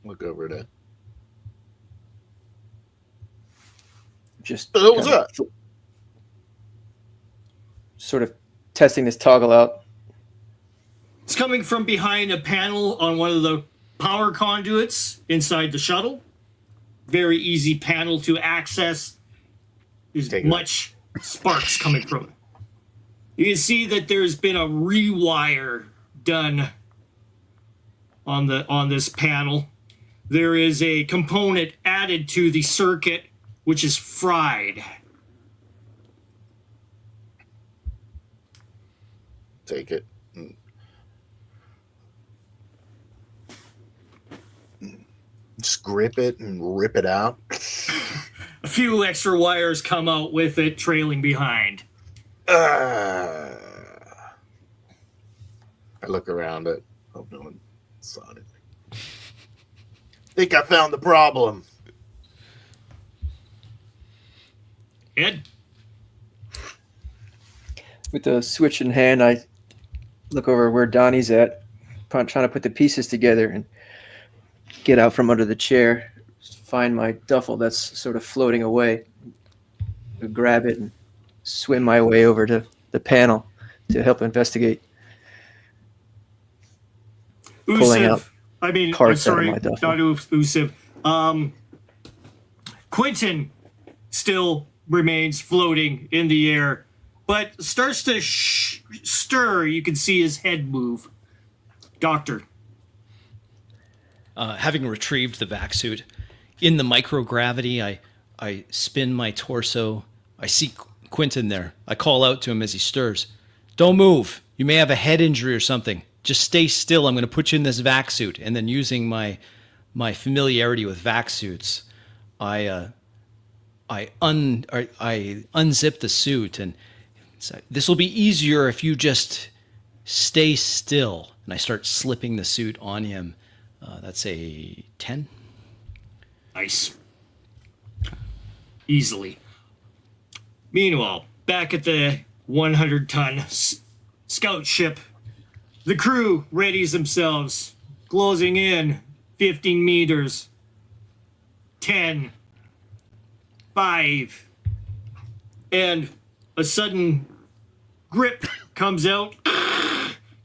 Look over to. Just What the hell was kind of that? Sort of testing this toggle out. It's coming from behind a panel on one of the power conduits inside the shuttle. Very easy panel to access. There's Take it. much sparks coming from it. You can see that there's been a rewire done on this panel. There is a component added to the circuit which is fried. Take it. Just grip it and rip it out. A few extra wires come out with it trailing behind. I look around it. Hope no one saw it. Think I found the problem. Ed? With the switch in hand, I look over where Donnie's at, trying to put the pieces together and get out from under the chair, find my duffel that's sort of floating away, grab it and swim my way over to the panel to help investigate. Pulling out I'm parts out of sorry, my duffel. not Usiv. Quentin still remains floating in the air, but starts to stir. You can see his head move. Doctor. Having retrieved the vac suit, in the microgravity, I spin my torso. I see Quentin there. I call out to him as he stirs. Don't move. You may have a head injury or something. Just stay still. I'm going to put you in this vac suit. And then using my familiarity with vac suits, I unzip the suit, and this will be easier if you just stay still. And I start slipping the suit on him. That's a 10. Nice. Easily. Meanwhile, back at the 100-ton scout ship, the crew readies themselves, closing in 15 meters, 10, 5, and a sudden grip comes out,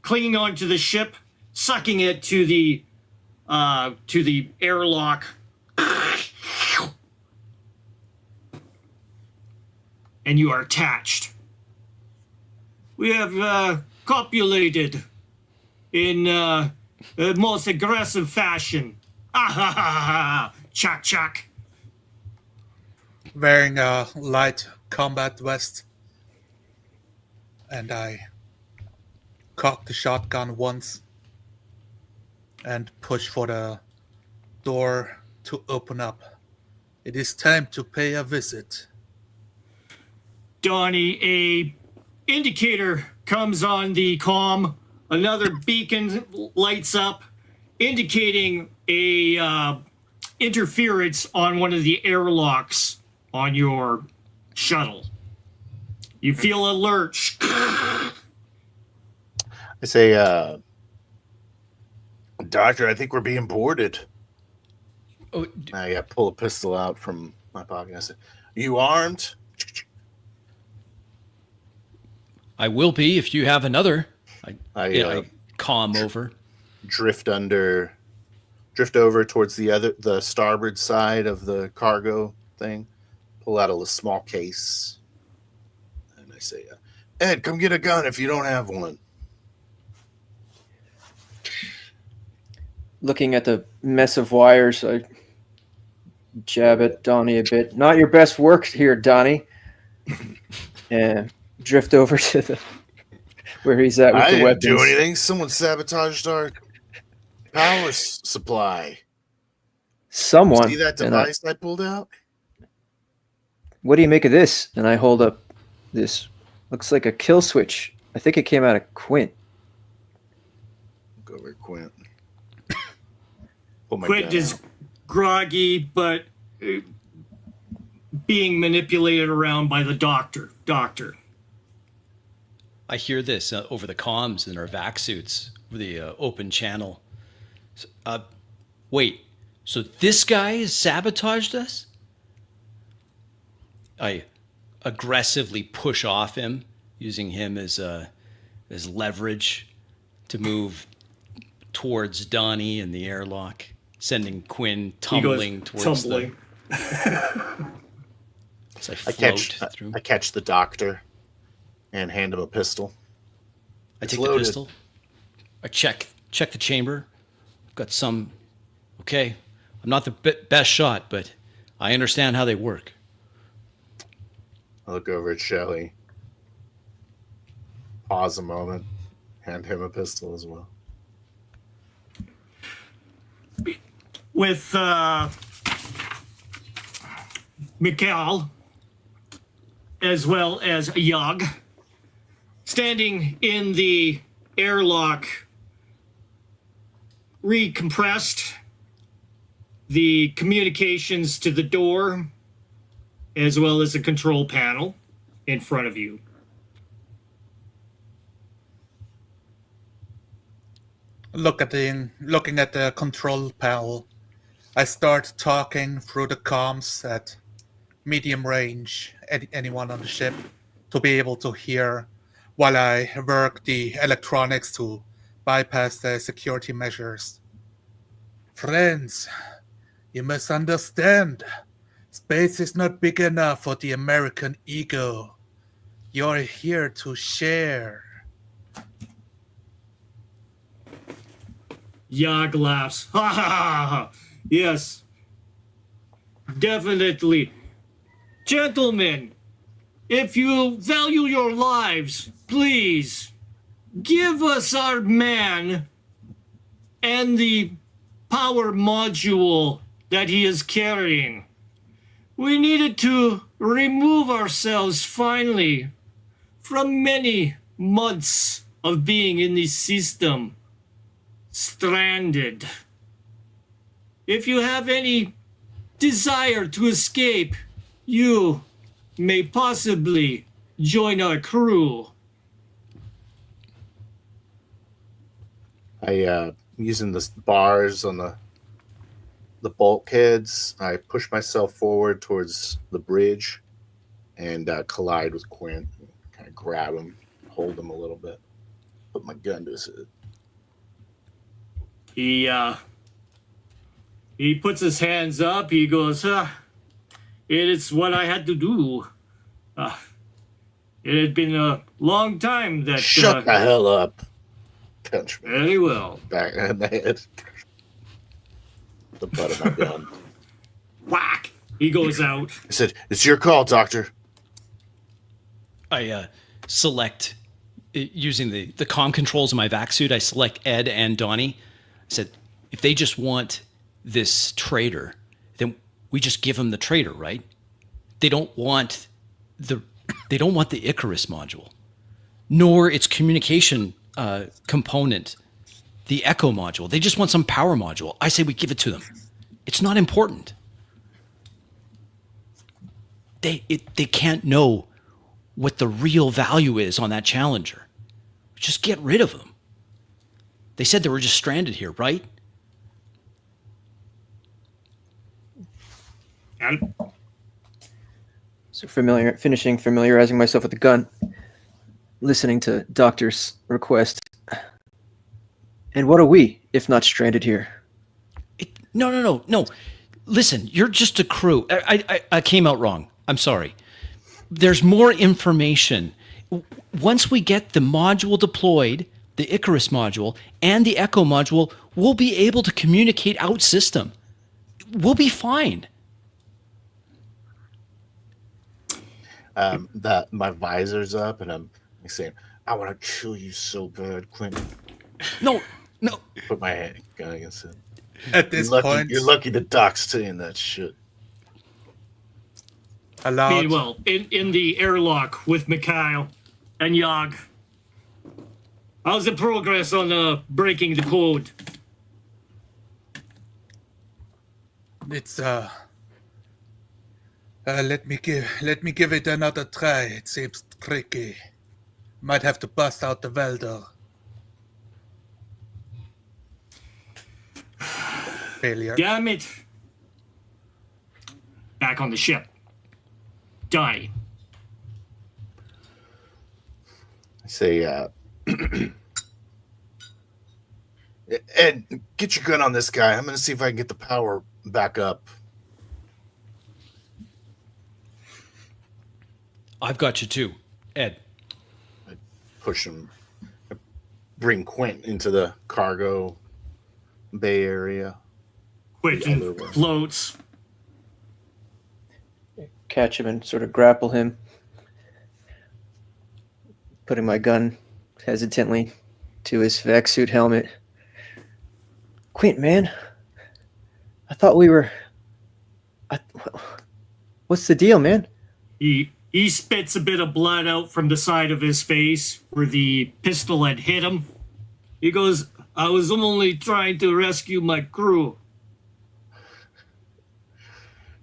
clinging onto the ship, sucking it to the airlock. And you are attached. We have copulated in a most aggressive fashion. Ah ha ha ha! Chuck chuck. Wearing a light combat vest, and I cock the shotgun once and push for the door to open up It is time to pay a visit. Donnie, a indicator comes on the comm. Another beacon lights up, indicating a interference on one of the airlocks on your shuttle. You feel a lurch. I say, Doctor, I think we're being boarded. Oh, I pull a pistol out from my pocket. I said, "You armed?" I will be if you have another. I calm over. drift over towards the starboard side of the cargo thing. Pull out a small case, and I say, "Ed, come get a gun if you don't have one." Looking at the mess of wires, I jab at Donnie a bit. Not your best work here, Donnie. And drift over to the where he's at with I the didn't weapons. do anything. Someone sabotaged our power supply. Someone. See that and device I pulled out? what do you make of this? And I hold up this. Looks like a kill switch. I think it came out of Quint. Go over to Quint. Pull my Quint gun is out. groggy, but being manipulated around by the doctor. I hear this over the comms in our vac suits, the open channel. Wait, so this guy has sabotaged us? I aggressively push off him, using him as leverage to move towards Donnie in the airlock, sending Quinn tumbling towards tumbling. as I float through. I catch the doctor and hand him a pistol. I It's take loaded. the pistol. I check the chamber. Got some. Okay, I'm not the best shot, but I understand how they work. I look over at Shelley. Pause a moment. Hand him a pistol as well. With Mikhail, as well as Yog, standing in the airlock, recompressed, the communications to the door, as well as the control panel in front of you. Looking at the control panel, I start talking through the comms at medium range, anyone on the ship, to be able to hear while I work the electronics to bypass the security measures. Friends, you must understand, space is not big enough for the American ego. You're here to share. Yog laughs. Ha ha ha ha. Yes. Definitely. Gentlemen, if you value your lives, please give us our man and the power module that he is carrying. We needed to remove ourselves finally from many months of being in this system. Stranded. If you have any desire to escape, you may possibly join our crew. Using the bars on the bulkheads, I push myself forward towards the bridge and collide with Quint. Kind of grab him, hold him a little bit, put my gun to his head. He puts his hands up. He goes, it is what I had to do. It had been a long time that... Shut the hell up. Punch me Very well. back in the head. The butt of my gun. Whack! He goes out. I said, "It's your call, Doctor." I select, using the comm controls in my vac suit, I select Ed and Donnie. I said, if they just want this traitor, then we just give them the trader, right? They don't want the Icarus module, nor its communication component, the Echo module. They just want some power module. I say we give it to them. It's not important. They can't know what the real value is on that Challenger. Just get rid of them. They said they were just stranded here, right? And So finishing familiarizing myself with the gun, listening to Doctor's request. And what are we, if not stranded here? No. Listen, you're just a crew. I came out wrong. I'm sorry. There's more information. Once we get the module deployed, the Icarus module and the Echo module, we'll be able to communicate out system. We'll be fine. That my visor's up and I'm saying, I want to kill you so bad, Quentin. No. Put my gun against it. At this point, You're lucky the doc's saying that shit. allowed. meanwhile, in the airlock with Mikhail and Yag. How's the progress on breaking the code? It's let me give it another try. It seems tricky. Might have to bust out the welder. Failure. Damn it. Back on the ship. Die. I say, Ed, get your gun on this guy. I'm going to see if I can get the power back up. I've got you too, Ed. Push him. Bring Quint into the cargo bay area. Quentin floats. Catch him and sort of grapple him. Putting my gun hesitantly to his vac suit helmet. Quint, man. I thought we were... What's the deal, man? He spits a bit of blood out from the side of his face where the pistol had hit him. He goes, I was only trying to rescue my crew.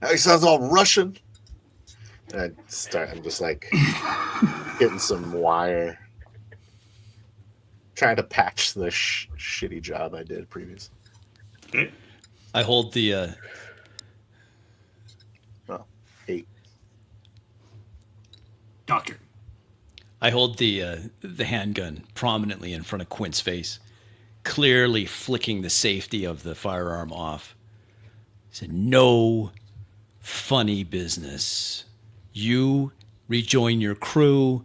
Now he sounds all Russian. And I'm just like getting some wire. Trying to patch the shitty job I did previous. Okay. I hold the Well, 8. Doctor. I hold the handgun prominently in front of Quint's face, clearly flicking the safety of the firearm off. He said, "No funny business. You rejoin your crew.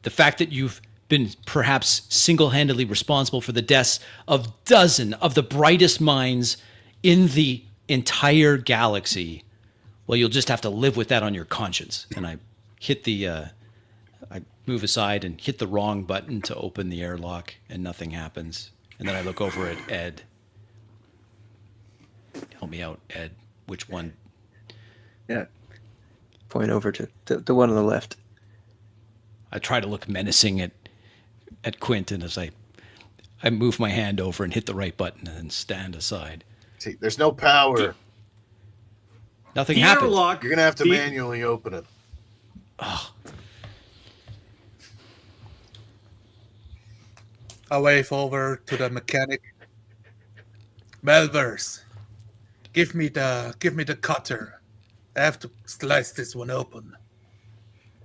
The fact that you've been perhaps single-handedly responsible for the deaths of dozen of the brightest minds in the entire galaxy, well, you'll just have to live with that on your conscience." And I hit I move aside and hit the wrong button to open the airlock, and nothing happens. And then I look over at Ed. Help me out, Ed. Which one? Yeah. Point over to the one on the left. I try to look menacing at Quentin as I move my hand over and hit the right button and then stand aside. See, there's no power. Nothing The happened. airlock. You're going to have to manually open it. I wave over to the mechanic. Melvers, give me the cutter. I have to slice this one open.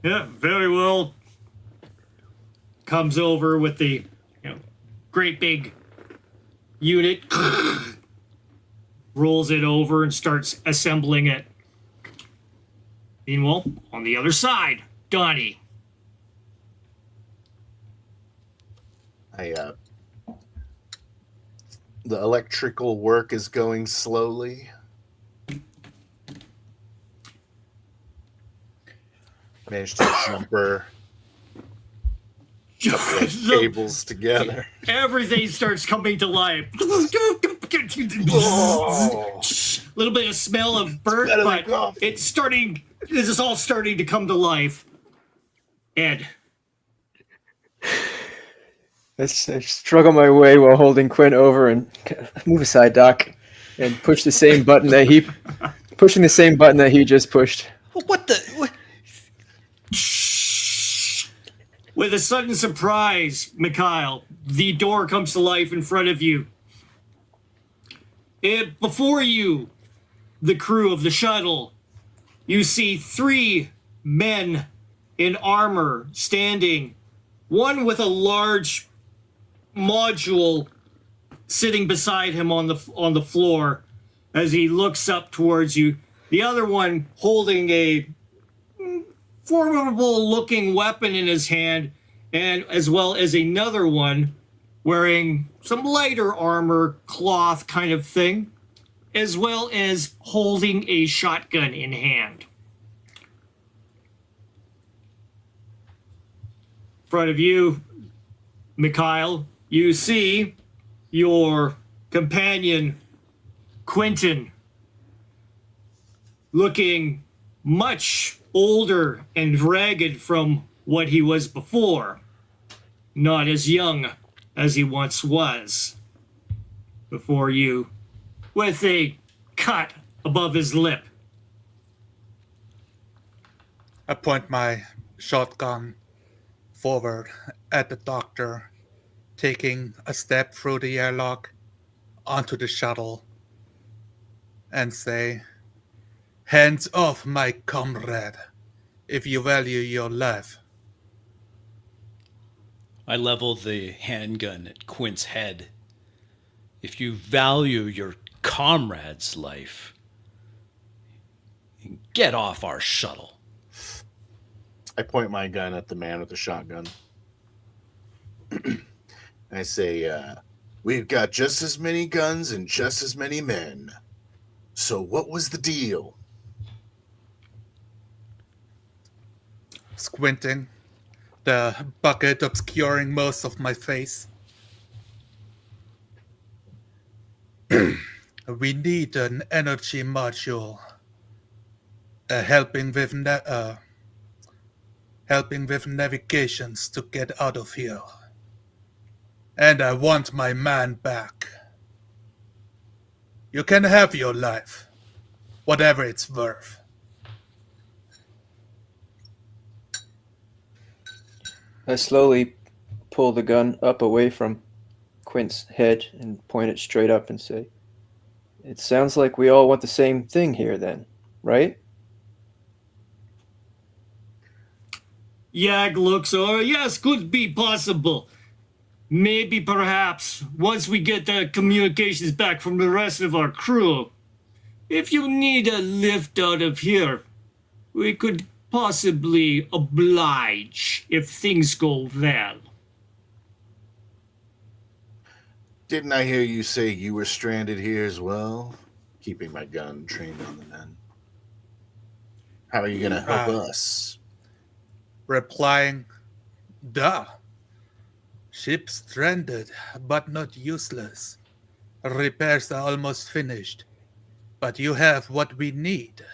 Yeah, very well. Comes over with the great big unit, rolls it over and starts assembling it. Meanwhile, on the other side, Donnie. The electrical work is going slowly. Managed to jumper couple of cables together. Everything starts coming to life. little bit of smell of burnt, better than but coffee. it's starting. This is all starting to come to life. Ed, I struggle my way while holding Quinn over and move aside, Doc, and pushing the same button that he just pushed. What the? What? with a sudden surprise, Mikhail, the door comes to life in front of you. Before you, the crew of the shuttle, you see 3 men in armor standing, one with a large module sitting beside him on the floor as he looks up towards you. The other one holding a formidable looking weapon in his hand, and as well as another one wearing some lighter armor, cloth kind of thing, as well as holding a shotgun in hand. In front of you, Mikhail, you see your companion, Quentin, looking much older and ragged from what he was before. Not as young as he once was. Before you, with a cut above his lip. I point my shotgun forward at the doctor, taking a step through the airlock onto the shuttle, and say, "Hands off, my comrade, if you value your life." I level the handgun at Quint's head. If you value your comrade's life, get off our shuttle. I point my gun at the man with the shotgun. I say, we've got just as many guns and just as many men. So what was the deal? Squinting, the bucket obscuring most of my face. We need an energy module helping with navigations to get out of here. And I want my man back. You can have your life, whatever it's worth. I slowly pull the gun up away from Quint's head and point it straight up and say, "It sounds like we all want the same thing here then, right?" Yag looks over. Yes, could be possible. Maybe, perhaps, once we get the communications back from the rest of our crew, if you need a lift out of here, we could possibly oblige if things go well. Didn't I hear you say you were stranded here as well? Keeping my gun trained on the men. How are you going to help us? Replying, "Duh. Ship stranded, but not useless. Repairs are almost finished, but you have what we need.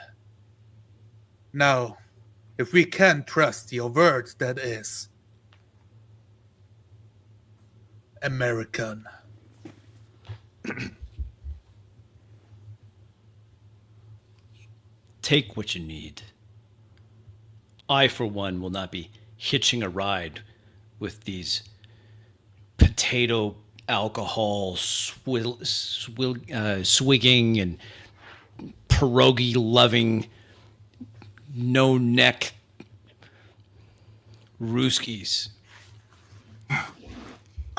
Now, if we can trust your word, that is. American." Take what you need. I, for one, will not be hitching a ride with these potato alcohol swigging and pierogi-loving, no-neck Ruskies.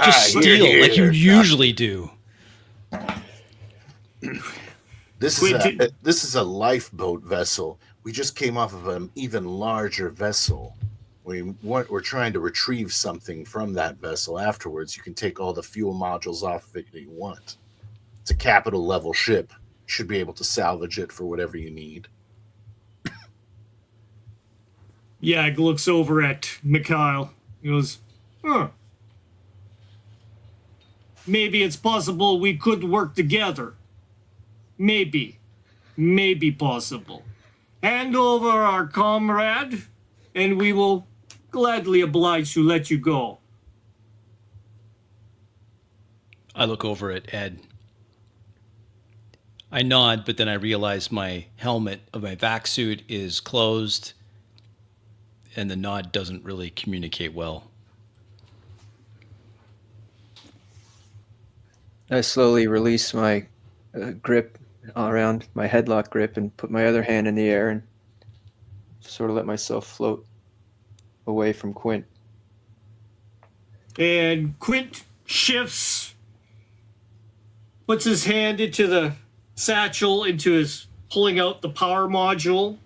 Just steal like you usually do. This is a lifeboat vessel. We just came off of an even larger vessel. We're trying to retrieve something from that vessel. Afterwards, you can take all the fuel modules off of it that you want. It's a capital level ship. You should be able to salvage it for whatever you need. Yag looks over at Mikhail. He goes, huh. Maybe it's possible we could work together. Maybe. may be possible. Hand over our comrade, and we will gladly oblige to let you go. I look over at Ed. I nod, but then I realize my helmet of my vac suit is closed, and the nod doesn't really communicate well. I slowly release my grip around my headlock grip and put my other hand in the air and sort of let myself float away from Quint. And Quint shifts, puts his hand into the satchel, into his, pulling out the power module,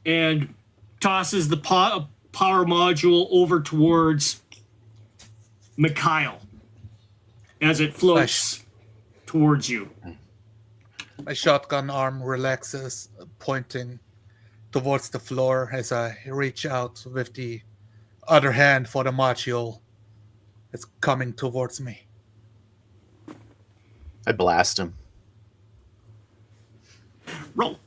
and tosses the power module over towards Mikhail as it floats towards you. My shotgun arm relaxes, pointing towards the floor as I reach out with the other hand for the module. It's coming towards me. I blast him. Roll.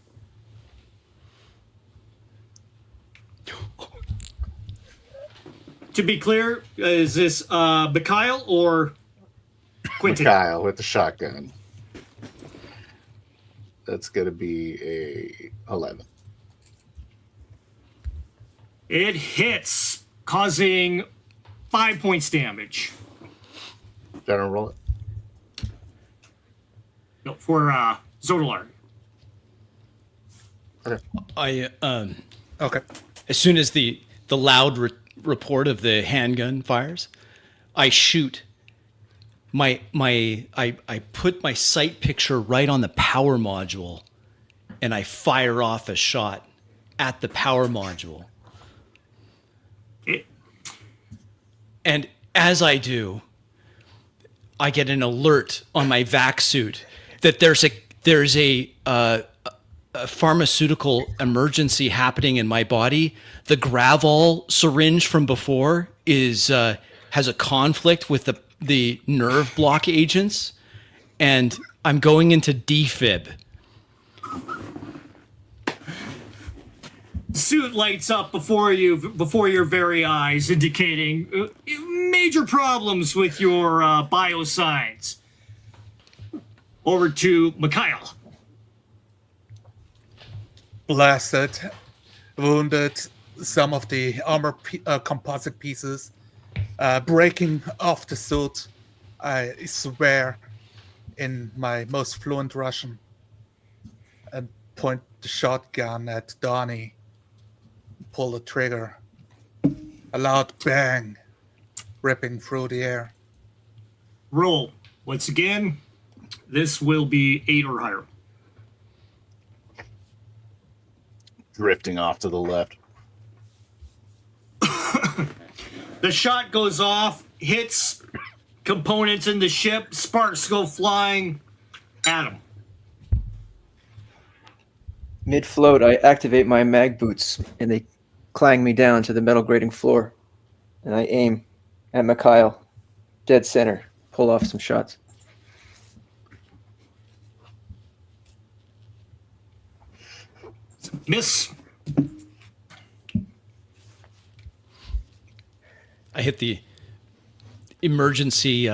To be clear, is this Mikhail or Quentin? Kyle with the shotgun. That's going to be a 11. It hits, causing 5 points damage. General roll it. No, for Zodalar. I Okay. as soon as the loud report of the handgun fires, I shoot. I put my sight picture right on the power module, and I fire off a shot at the power module. And as I do, I get an alert on my vac suit that there's a pharmaceutical emergency happening in my body. The Gravol syringe from before has a conflict with the nerve block agents, and I'm going into defib. Suit lights up before your very eyes, indicating major problems with your biosigns. Over to Mikhail. Blasted, wounded, some of the armor composite pieces breaking off the suit. I swear in my most fluent Russian and point the shotgun at Donnie. Pull the trigger. A loud bang ripping through the air. Roll. Once again, this will be 8 or higher. Drifting off to the left. The shot goes off, hits components in the ship, sparks go flying. Adam. Mid-float, I activate my mag boots, and they clang me down to the metal grating floor. And I aim at Mikhail, dead center, pull off some shots. Miss. I hit the emergency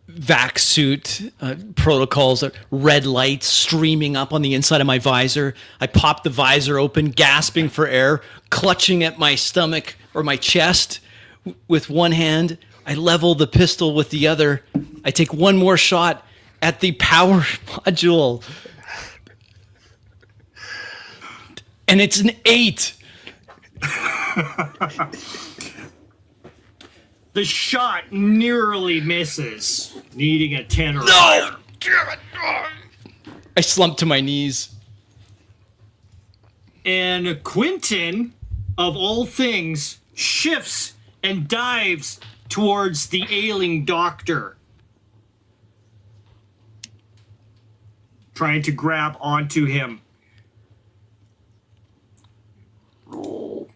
vac suit protocols, red lights streaming up on the inside of my visor. I pop the visor open, gasping for air, clutching at my stomach or my chest with one hand. I level the pistol with the other. I take one more shot at the power module. And it's an 8. The shot nearly misses, needing a 10 or No! higher. Damn it! I slump to my knees. And Quentin, of all things, shifts and dives towards the ailing doctor, trying to grab onto him. Roll.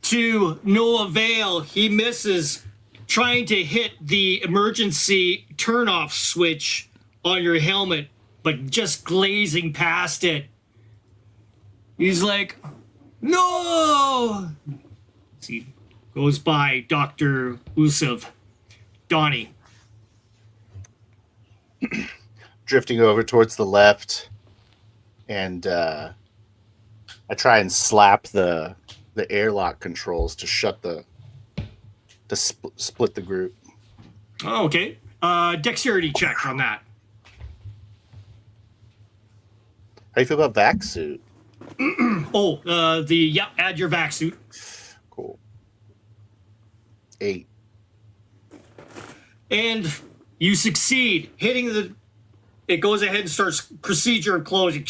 To no avail, he misses, trying to hit the emergency turn-off switch on your helmet, but just glazing past it. He's like, no! He goes by Dr. Usav. Donnie. Drifting over towards the left, and I try and slap the airlock controls to shut split the group. Oh, okay. Dexterity check on that. How do you feel about vac suit? Add your vac suit. Cool. 8. And you succeed hitting it goes ahead and starts procedure of closing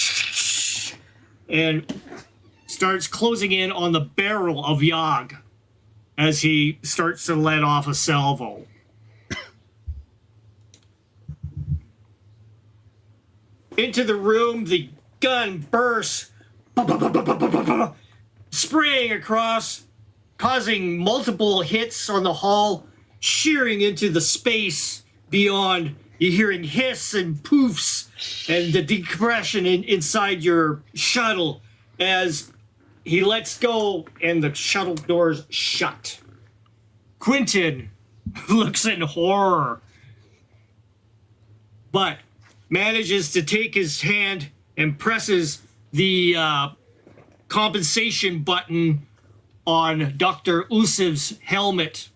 and starts closing in on the barrel of Yog as he starts to let off a salvo. Into the room, the gun bursts, spraying across, causing multiple hits on the hull, shearing into the space beyond. You're hearing hiss and poofs and the decompression inside your shuttle as he lets go and the shuttle doors shut. Quentin looks in horror, but manages to take his hand and presses the compensation button on Dr. Usav's helmet,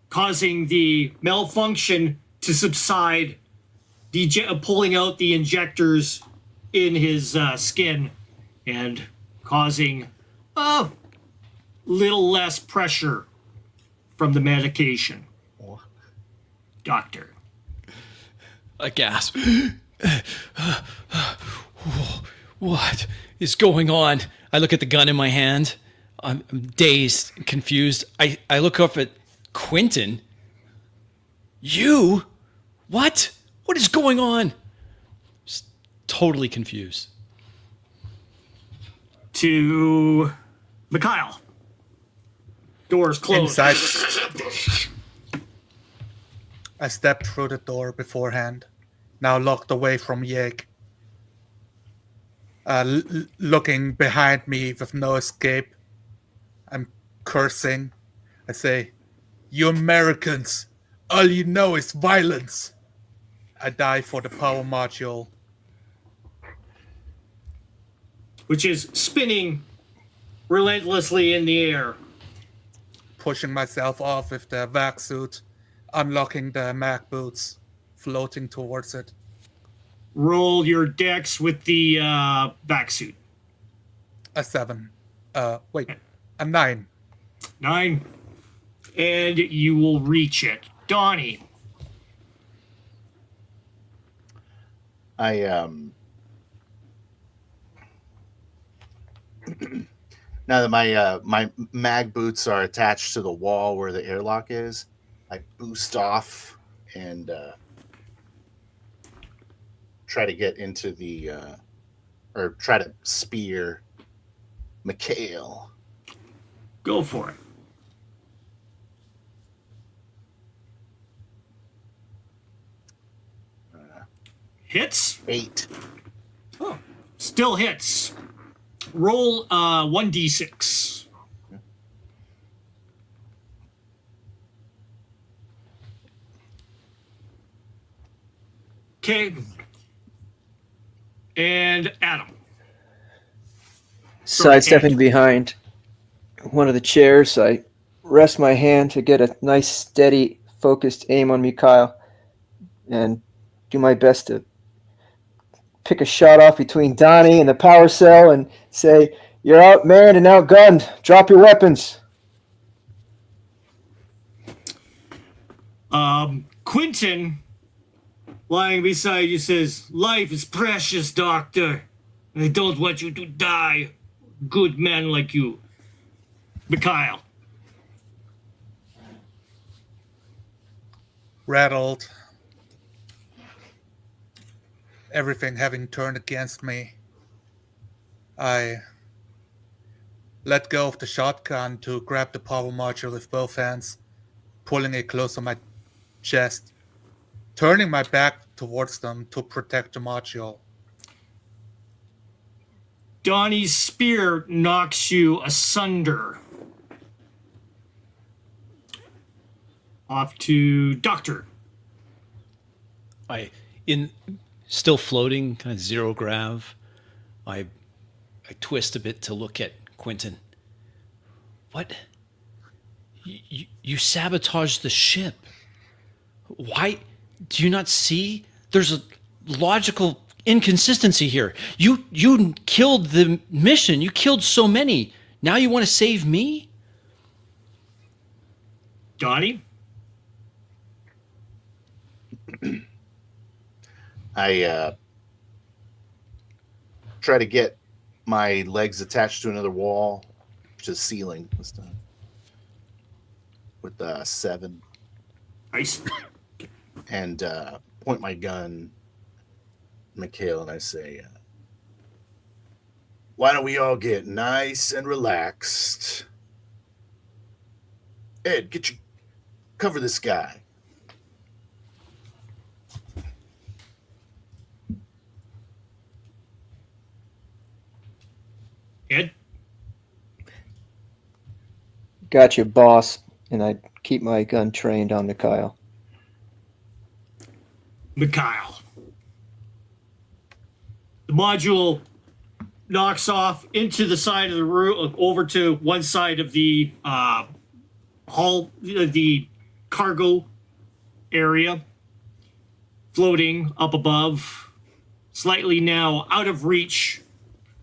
causing the malfunction to subside, pulling out the injectors in his skin and causing a little less pressure from the medication. Doctor. I gasp. What is going on? I look at the gun in my hand. I'm dazed, confused. I look up at Quentin. You? What? What is going on? Just totally confused. To Mikhail. Doors closed. Inside. I stepped through the door beforehand, now locked away from Yeg. Looking behind me with no escape. I'm cursing. I say, "You Americans, all you know is violence." I dive for the power module. Which is spinning relentlessly in the air. Pushing myself off with the vac suit, unlocking the mag boots, floating towards it. Roll your dex with the vac suit. A 7. A 9. 9. And you will reach it. Donnie. Now that my mag boots are attached to the wall where the airlock is, I boost off and try to get into or try to spear Mikhail. Go for it. Hits? 8. Oh, still hits. Roll 1d6. Okay. And Adam. Sidestepping behind one of the chairs, I rest my hand to get a nice, steady, focused aim on Mikhail and do my best to pick a shot off between Donnie and the power cell and say, "You're outmanned and outgunned. Drop your weapons." Quentin, lying beside you, says, "Life is precious, Doctor. I don't want you to die. Good man like you." Mikhail. Rattled. Everything having turned against me. I let go of the shotgun to grab the power module with both hands, pulling it close to my chest, turning my back towards them to protect the module. Donnie's spear knocks you asunder. Off to Doctor. Still floating, kind of zero grav. I twist a bit to look at Quentin. What? You sabotaged the ship. Why? Do you not see? There's a logical inconsistency here. You killed the mission. You killed so many. Now you want to save me? Donnie? I try to get my legs attached to another wall, which is ceiling this time, with 7, Nice. and point my gun at Mikhail, and I say, why don't we all get nice and relaxed? Ed, cover this guy. Ed? Gotcha, boss. And I keep my gun trained on Mikhail. Mikhail. The module knocks off into the side of the room, over to one side of the hull, the cargo area, floating up above, slightly now out of reach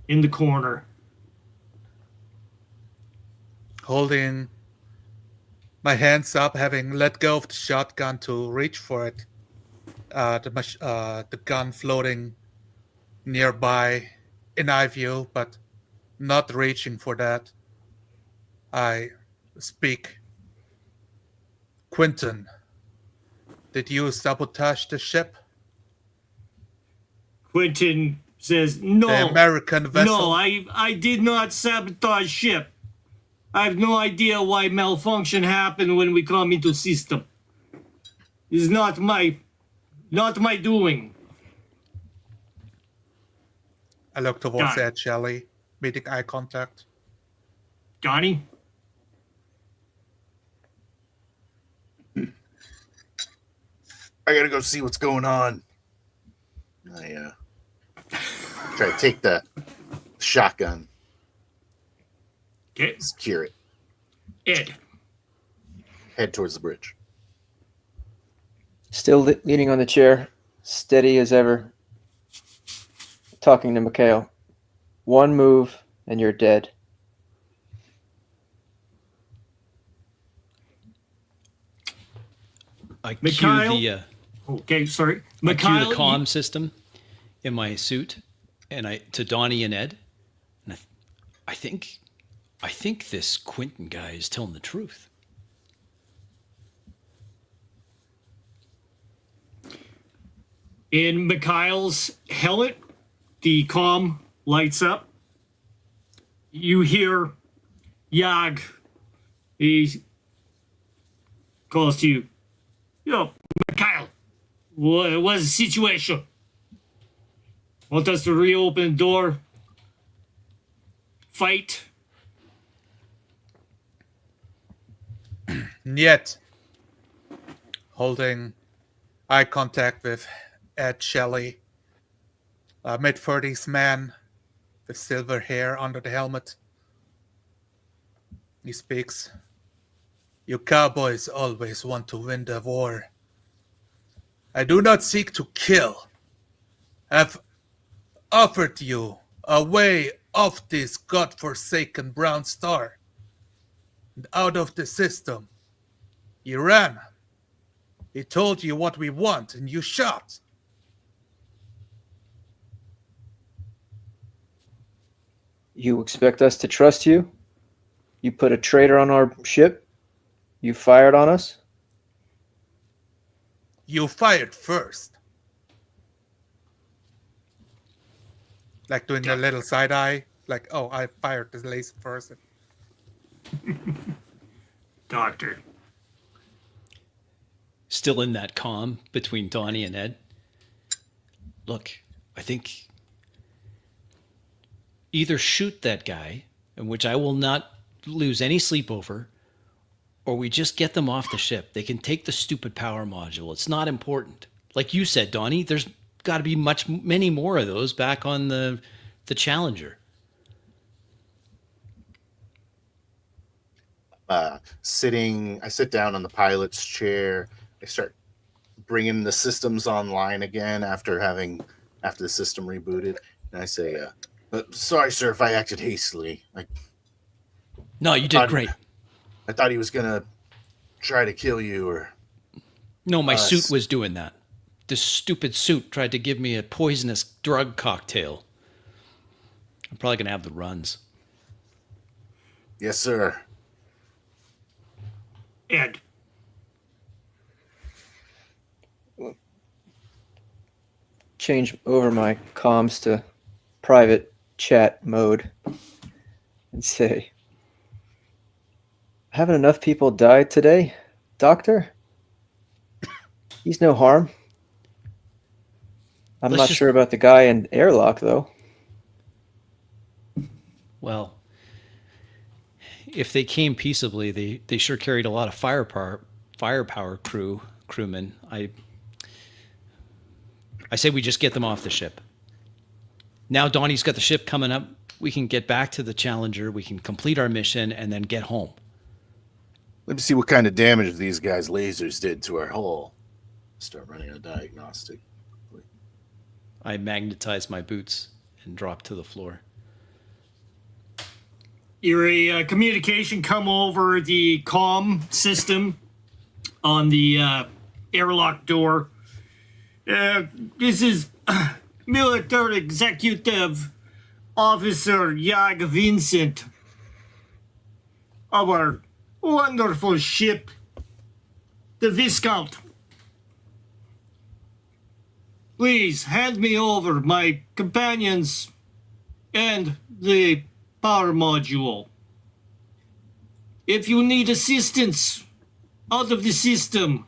in the corner. Holding my hands up, having let go of the shotgun to reach for it. The gun floating nearby in eye view, but not reaching for that. I speak. Quentin, did you sabotage the ship? Quentin says, no. The American vessel? No, I did not sabotage ship. I have no idea why malfunction happened when we come into system. It's not my doing. I look towards Done. Ed Shelley, meeting eye contact. Donnie? I gotta go see what's going on. I try to take the shotgun, Okay. secure it, Ed? head towards the bridge. Still leaning on the chair, steady as ever. Talking to Mikhail. One move and you're dead. I cue Mikhail? the Okay, sorry. I cue Mikhail, the comm system in my suit, and to Donnie and Ed, and I think this Quentin guy is telling the truth. in Mikhail's helmet, the comm lights up. You hear Yag. He calls to you. Yo, Mikhail, what's the situation? Want us to reopen the door? Fight? Yet, holding eye contact with Ed Shelley, a mid-30s man with silver hair under the helmet. He speaks. You cowboys always want to win the war. I do not seek to kill. I've offered you a way off this godforsaken brown star and out of the system. You ran. He told you what we want, and you shot. You expect us to trust you? You put a traitor on our ship? You fired on us? You fired first. Like doing a little side eye. Like, oh, I fired this lazy person. Doctor. still in that calm between Donnie and Ed. Look, I think either shoot that guy, in which I will not lose any sleep over, or we just get them off the ship. They can take the stupid power module. It's not important. Like you said, Donnie, there's got to be many more of those back on the Challenger. I sit down on the pilot's chair. I start bringing the systems online again after the system rebooted, and I say, "Sorry, sir, if I acted hastily. No, you did great. I thought he was gonna try to kill you, or no, my suit was doing that. This stupid suit tried to give me a poisonous drug cocktail. I'm probably gonna have the runs." Yes, sir. Ed, Change over my comms to private chat mode and say, haven't enough people died today, Doctor? He's no harm. I'm Let's not just- sure about the guy in airlock, though. Well, if they came peaceably, they sure carried a lot of firepower crewmen. I say we just get them off the ship. Now Donnie's got the ship coming up. We can get back to the Challenger. We can complete our mission and then get home. Let me see what kind of damage these guys' lasers did to our hull. Start running a diagnostic. I magnetize my boots and drop to the floor. your communication come over the comm system on the airlock door. This is Military Executive Officer Yag Vincent. Our wonderful ship, the Viscount. Please hand me over my companions and the power module. If you need assistance out of the system,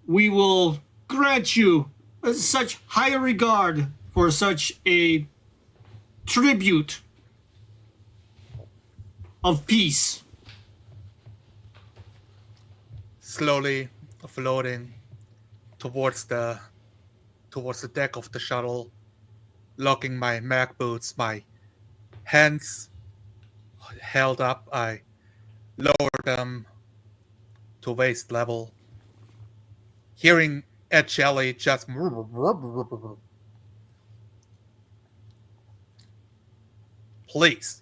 we will grant you such high regard for such a tribute of peace. Slowly floating towards the deck of the shuttle, locking my mag boots, my hands held up, I lower them to waist level, hearing Ed Shelley just please.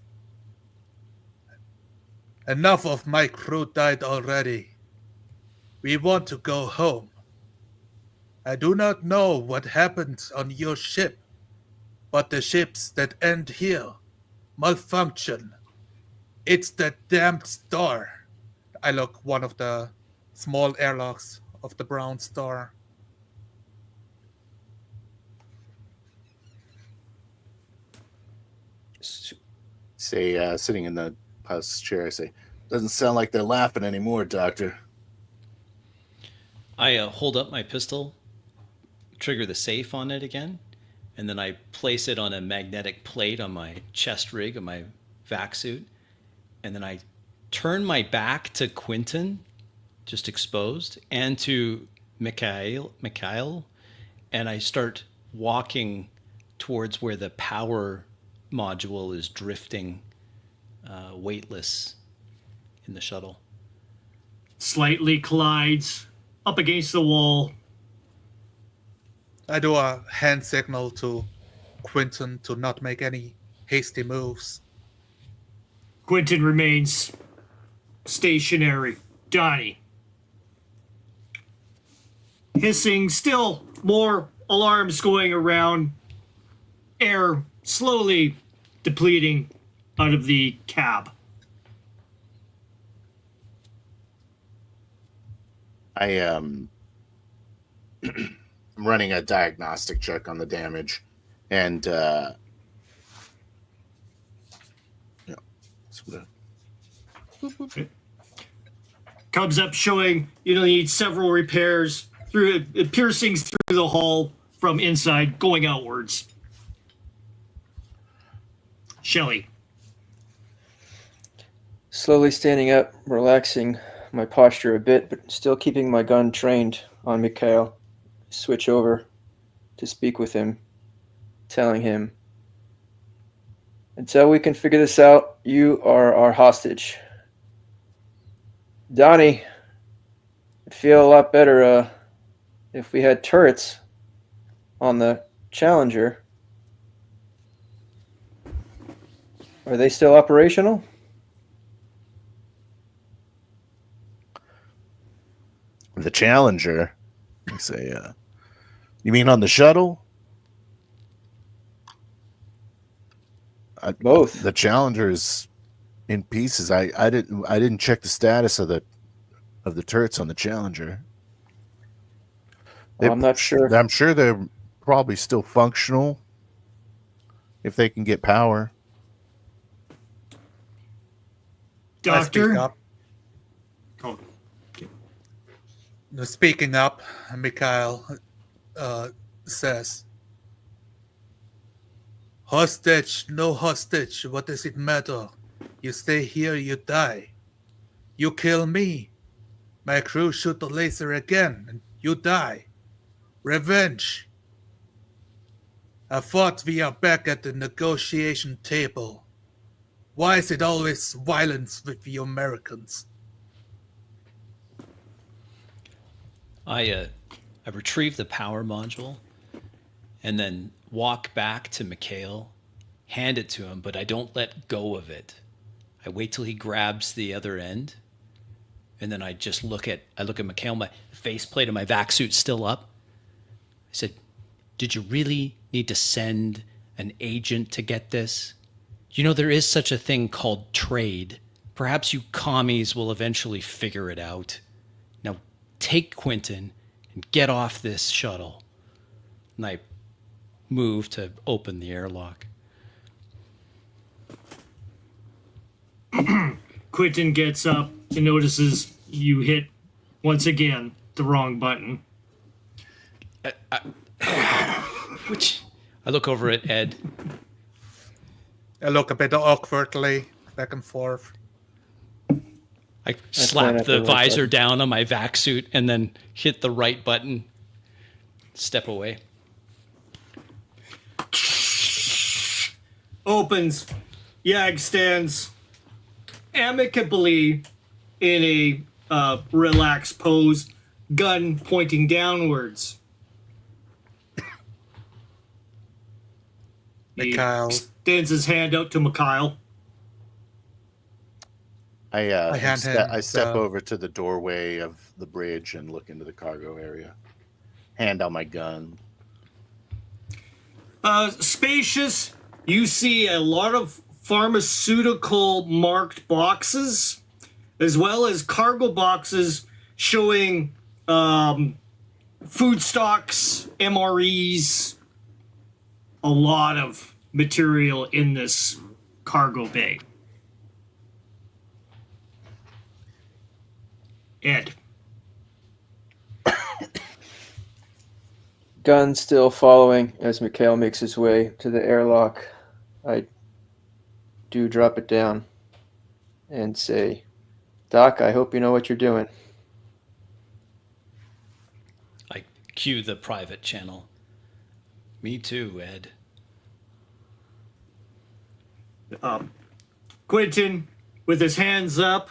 Enough of my crew died already. We want to go home. I do not know what happened on your ship, but the ships that end here malfunction. It's that damned star. I look one of the small airlocks of the brown star. Say, sitting in the pilot's chair, I say, doesn't sound like they're laughing anymore, Doctor. I hold up my pistol, trigger the safe on it again, and then I place it on a magnetic plate on my chest rig of my vac suit, and then I turn my back to Quentin, just exposed, and to Mikhail, and I start walking towards where the power module is drifting, weightless in the shuttle. Slightly collides up against the wall. I do a hand signal to Quentin to not make any hasty moves. Quentin remains stationary. Donnie. Hissing, still more alarms going around. Air slowly depleting out of the cab. I am running a diagnostic check on the damage, and comes up showing you need several repairs through piercings through the hull from inside going outwards. Shelly. Slowly standing up, relaxing my posture a bit, but still keeping my gun trained on Mikhail. Switch over to speak with him, telling him, until we can figure this out, you are our hostage. Donnie, I'd feel a lot better if we had turrets on the Challenger. Are they still operational? The Challenger. I say, you mean on the shuttle? Both. The Challenger is in pieces. I didn't check the status of the turrets on the Challenger. Well, I'm not sure. I'm sure they're probably still functional if they can get power. I speak Doctor. up. Oh, Speaking up, Mikhail says, hostage, no hostage, what does it matter? You stay here, you die. You kill me. My crew shoot the laser again, and you die. Revenge. I thought we are back at the negotiation table. Why is it always violence with you Americans? I retrieve the power module and then walk back to Mikhail, hand it to him, but I don't let go of it. I wait till he grabs the other end, and then I look at Mikhail. My faceplate of my vac suit's still up. I said, "Did you really need to send an agent to get this? There is such a thing called trade. Perhaps you commies will eventually figure it out. Now take Quentin and get off this shuttle." And I move to open the airlock. Quentin gets up and notices you hit, once again, the wrong button. Which I look over at Ed. I look a bit awkwardly back and forth. I point slap at the the right visor button. down on my vac suit and then hit the right button. Step away. Opens. Yag stands amicably in a relaxed pose, gun pointing downwards. He Mikhail. extends his hand out to Mikhail. I hand him step the- over to the doorway of the bridge and look into the cargo area. Hand out my gun. Spacious. You see a lot of pharmaceutical marked boxes, as well as cargo boxes showing food stocks, MREs, a lot of material in this cargo bay. Ed. Gun still following as Mikhail makes his way to the airlock. I do drop it down and say, Doc, I hope you know what you're doing. I cue the private channel. Me too, Ed. Quentin, with his hands up,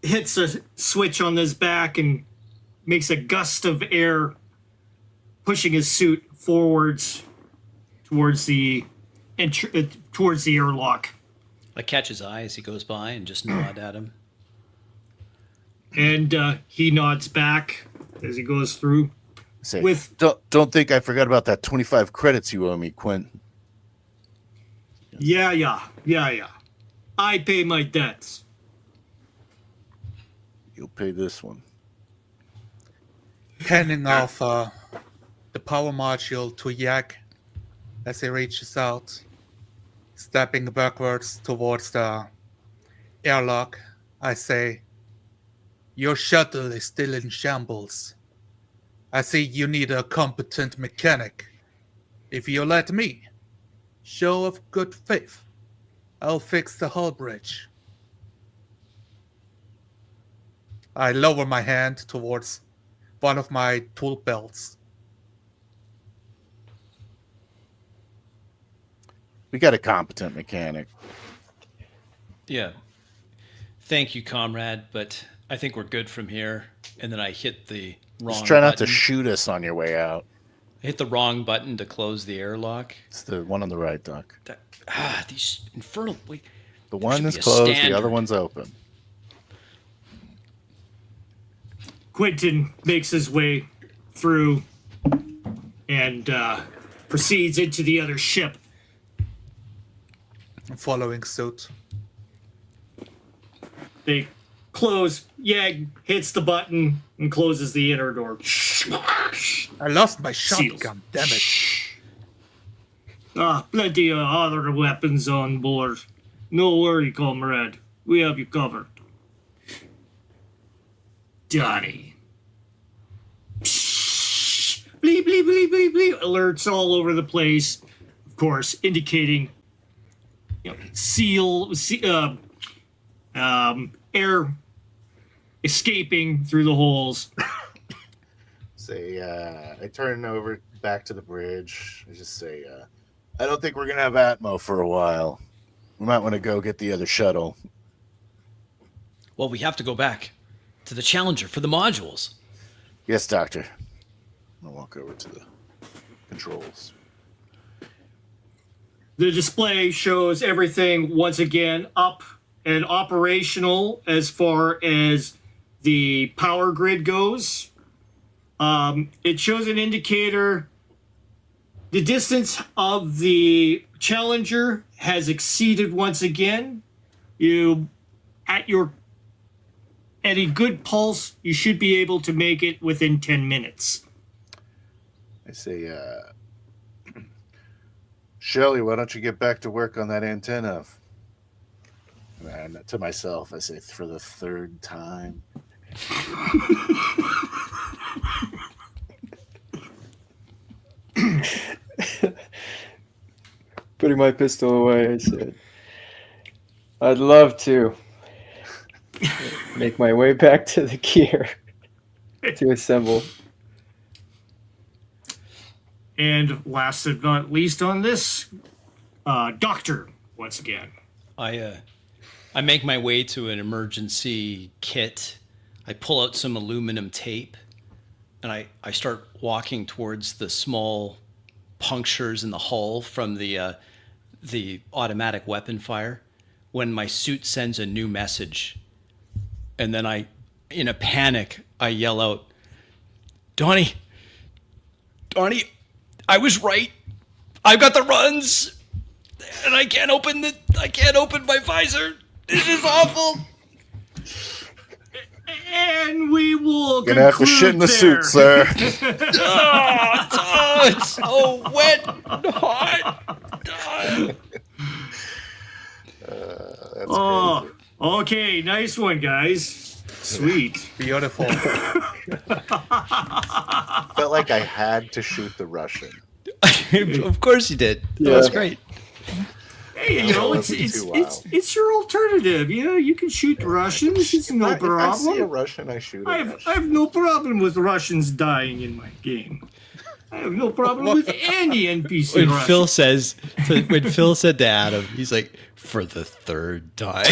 hits a switch on his back and makes a gust of air, pushing his suit forwards towards the airlock. I catch his eye as he goes by and just nod at him. And he nods back as he goes through. Say, With- don't think I forgot about that 25 credits you owe me, Quint. Yeah. I pay my debts. You'll pay this one. Handing off the power module to Yak as he reaches out, stepping backwards towards the airlock I say, your shuttle is still in shambles. I see you need a competent mechanic. If you let me, show of good faith, I'll fix the hull bridge. I lower my hand towards one of my tool belts. We got a competent mechanic. Yeah. Thank you, comrade, but I think we're good from here. And then I hit the wrong Just try not to button. shoot us on your way out. I hit the wrong button to close the airlock. It's the one on the right, Doc. These infernal... Wait, The there one should that's be a closed, the standard. other one's open. Quentin makes his way through and proceeds into the other ship. I'm following suit. They close. Yag hits the button and closes the inner door. I lost my Seals. shotgun, damn it. Plenty of other weapons on board. No worry, comrade. We have you covered. Donnie. Bleep, bleep, bleep, bleep, bleep. Alerts all over the place. Of course, indicating air escaping through the holes. Say, I turn over back to the bridge. I just say, I don't think we're going to have Atmo for a while. We might want to go get the other shuttle. Well, we have to go back to the Challenger for the modules. Yes, Doctor. I'll walk over to the controls. The display shows everything once again up and operational as far as the power grid goes. It shows an indicator. The distance of the Challenger has exceeded once again. At a good pulse, you should be able to make it within 10 minutes. I say, Shelley, why don't you get back to work on that antenna? And to myself, I say, for the third time. Putting my pistol away, I said, I'd love to make my way back to the gear to assemble. And last but not least on this, Doctor, once again. I make my way to an emergency kit. I pull out some aluminum tape, and I start walking towards the small punctures in the hull from the automatic weapon fire, when my suit sends a new message. And then in a panic, I yell out, Donnie, I was right. I've got the runs, and I can't open my visor. This is awful. And we will Gonna have to shit in the suit, sir. Oh, it's so wet and hot. That's Oh, crazy. okay, nice one, guys. Sweet. Beautiful. Felt like I had to shoot the Russian. Of course you did. Yeah. That's great. Hey, you know, That wasn't too wild. it's your alternative. You know, you can shoot Russians. It's no If I see a problem. Russian, I shoot a I Russian. have no problem with Russians dying in my game. I have no problem with any NPC When Russian. Phil said to Adam, he's like, for the third time.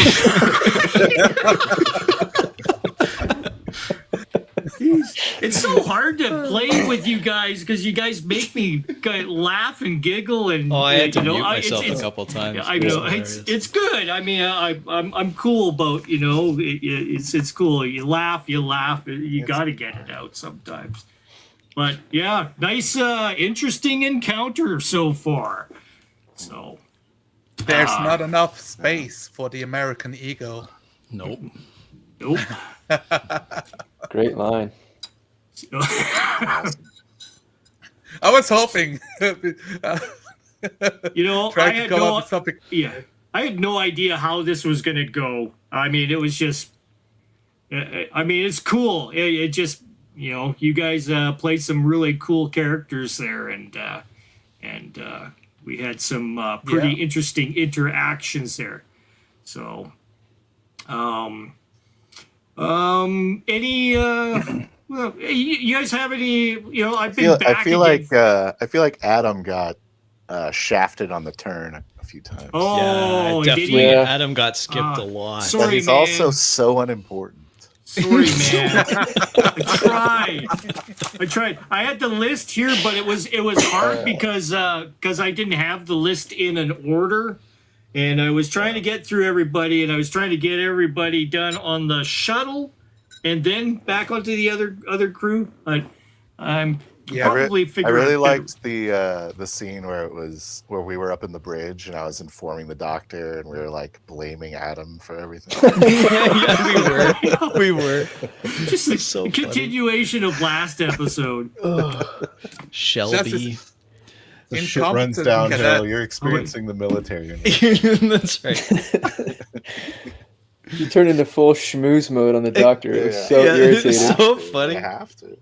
It's so hard to play with you guys because you guys make me laugh and giggle and Oh, I had to you know, mute myself it's- a couple times. I It was know hilarious. it's good. I mean, I'm cool about it's cool. You laugh, you got to get it out sometimes. But yeah, nice, interesting encounter so far. So There's not enough space for the American ego. Nope. nope. Great line. I was hoping. You know, I Trying to had come no up with something. I had no idea how this was gonna go. I mean, it was just I mean, it's cool. It just, you guys played some really cool characters there, and we had some pretty interesting interactions there. So, any well, you guys have any? I've been back. I feel like Adam got shafted on the turn a few times. Oh, yeah, did definitely. he? Adam got skipped a lot. Sorry, but he's man. also so unimportant. Sorry, man. I tried. I had the list here, but it was hard because I didn't have the list in an order, and I was trying to get through everybody, and I was trying to get everybody done on the shuttle, and then back onto the other crew. I'm probably I figuring. really liked the scene where we were up in the bridge and I was informing the doctor and we were like blaming Adam for everything. we were. Just a so continuation of last episode. Shelby. The shit runs downhill. You're experiencing the military. That's right. You turned into full schmooze mode on the doctor. It was so irritating. It's so funny. I have to.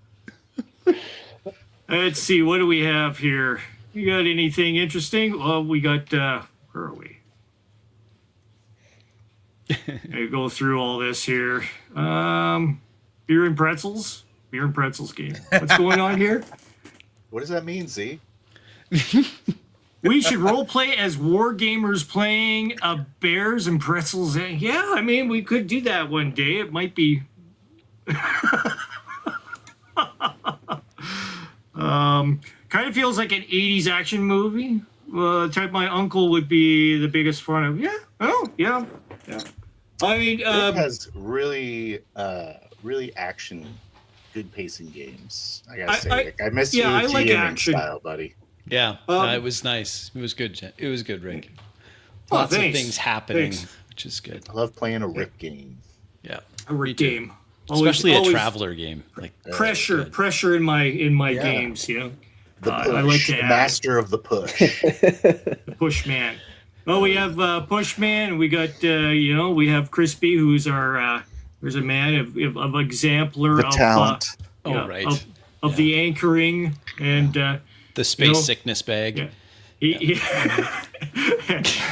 Let's see, what do we have here? You got anything interesting? Well, we got, where are we? I go through all this here. Beer and pretzels game. What's going on here? What does that mean, Z? We should role play as war gamers playing bears and pretzels. Yeah, I mean, we could do that one day. It might be. Kind of feels like an 80s action movie. Type my uncle would be the biggest fan of. Yeah. Oh, yeah. I mean, it has really action, good pacing games. I gotta say, I miss you I like GMing action style, buddy. Yeah, it was nice. It was good. It was good, Rick. Oh, Lots thanks. of things happening, Thanks. which is good. I love playing a Rick game. Yeah, a Rick game. Especially a traveler game. Like pressure in my games, The push, I like to the add. master of the push. The push man. Well, we have push man. We got we have Crispy, who's our there's a man of exemplar The of talent. Right. Of the anchoring and the space sickness bag. Yeah.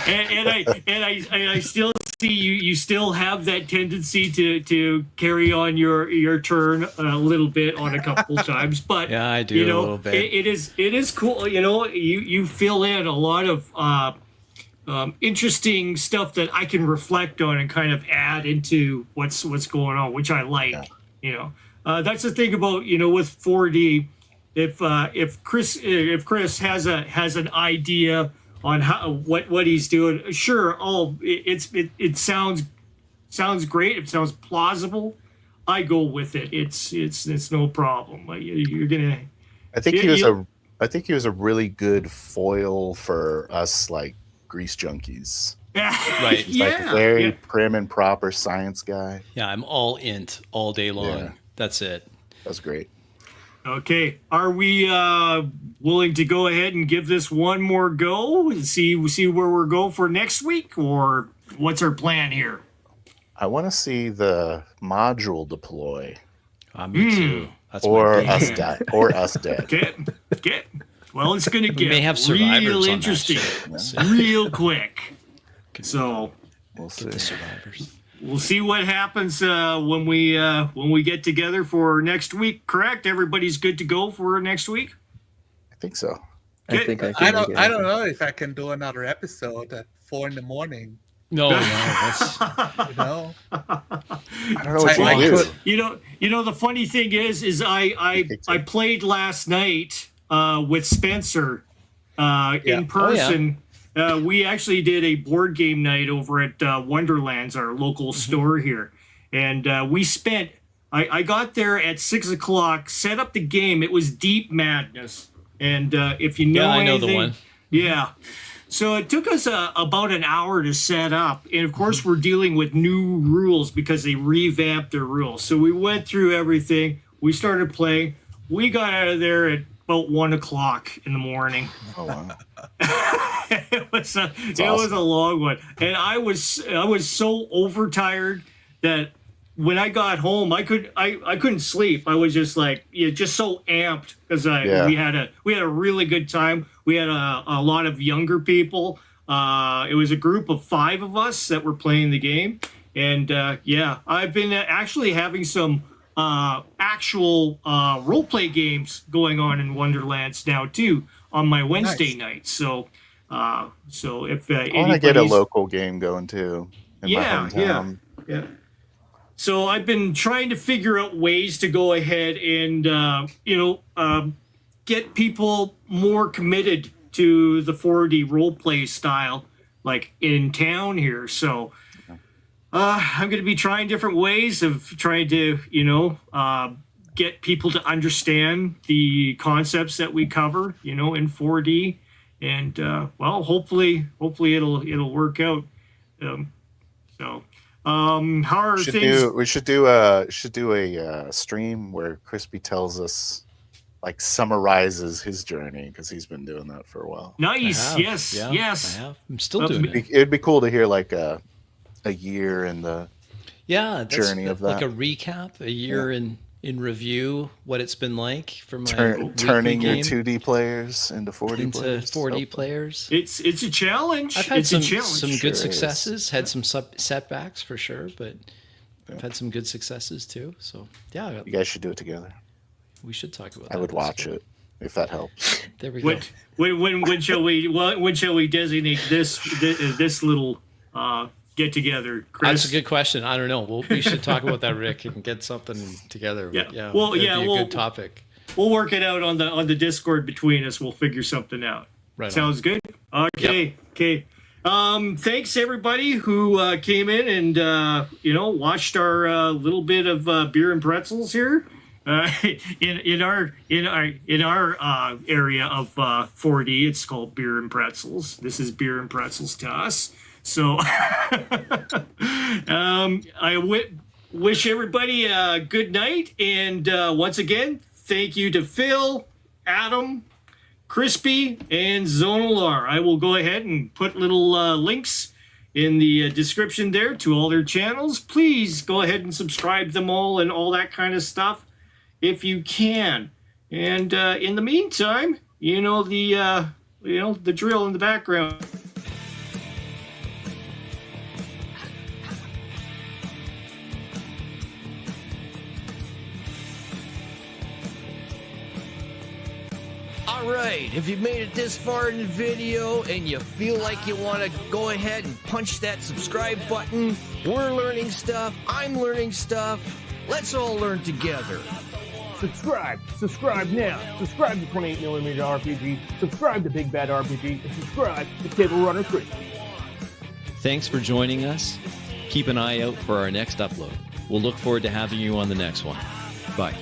and I still see you still have that tendency to carry on your turn a little bit on a couple times, but yeah, I do a little bit. It is cool. You fill in a lot of interesting stuff that I can reflect on and kind of add into what's going on, which I like. Yeah. That's the thing about with 4D. If Chris has an idea on what he's doing, sure. It sounds great. It sounds plausible. I go with it. It's no problem. You're gonna. I think he was a really good foil for us, like grease junkies. Right. Like a very prim and proper science guy. Yeah, I'm all int all day long. Yeah. That's it. That was great. Okay, are we willing to go ahead and give this one more go and see where we're going for next week, or what's our plan here? I want to see the module deploy, Me too. That's or my us dead, or us dead. Okay. Well, it's gonna We may get have survivors real on that interesting, ship. real quick. So We'll see. Get the survivors. we'll see what happens when we get together for next week. Correct? Everybody's good to go for next week. I think so. I think I can. I don't know if I can do another episode at 4 a.m. No, that's You know, I don't know what I you do. could- You know the funny thing is I played last night with Spencer in person. We actually did a board game night over at Wonderlands, our local store here, and we spent. I got there at 6:00, set up the game. It was Deep Madness, and if you know I know anything, the one. yeah. So it took us about an hour to set up. And of course, we're dealing with new rules because they revamped their rules. So we went through everything. We started playing. We got out of there at about 1:00 in the morning. Oh, wow. It was a long one. And I was so overtired that when I got home, I couldn't sleep. I was just like, just so amped because we had a really good time. We had a lot of younger people. It was a group of 5 of us that were playing the game, and I've been actually having some actual roleplay games going on in Wonderlands now too on my Wednesday nights. So if I want to get a local game going too in my hometown. Yeah. So I've been trying to figure out ways to go ahead and get people more committed to the 4D roleplay style, like in town here. So I'm going to be trying different ways of trying to get people to understand the concepts that we cover, in 4D, and hopefully it'll work out. How are things? We should do a stream where Crispy tells us, like, summarizes his journey, because he's been doing that for a while. Nice. Yes. I have. I'm still It'd doing it. It'd be cool to hear like a year in the journey of that, like a recap, a year in review, what it's been like for my turning your game 2D players into 4D players. 4D players. It's a challenge. I've had some Sure good successes, had some setbacks for sure, but I've had some good successes too. So yeah, you guys should do it together. We should talk about that. I would watch it if that helps. There we go. When shall we designate this little get together, Chris? That's a good question. I don't know. We should talk about that, Rick, and get something together. Yeah. Yeah. Well, that'd be a good topic. We'll work it out on the Discord between us. We'll figure something out. Right. Sounds good. Okay. Yep. Okay. Thanks everybody who came in and watched our little bit of beer and pretzels here. In our area of 4D, it's called beer and pretzels. This is beer and pretzels to us. So I wish everybody a good night, and once again, thank you to Phil, Adam, Crispy, and Zonalar. I will go ahead and put little links in the description there to all their channels. Please go ahead and subscribe them all and all that kind of stuff if you can. And in the meantime, the drill in the background. Alright, if you've made it this far in the video and you feel like you want to go ahead and punch that subscribe button, we're learning stuff, I'm learning stuff, let's all learn together. Subscribe now. Subscribe to 28mm RPG, subscribe to Big Bad RPG, and subscribe to Table Runner 3. Thanks for joining us. Keep an eye out for our next upload. We'll look forward to having you on the next one. Bye.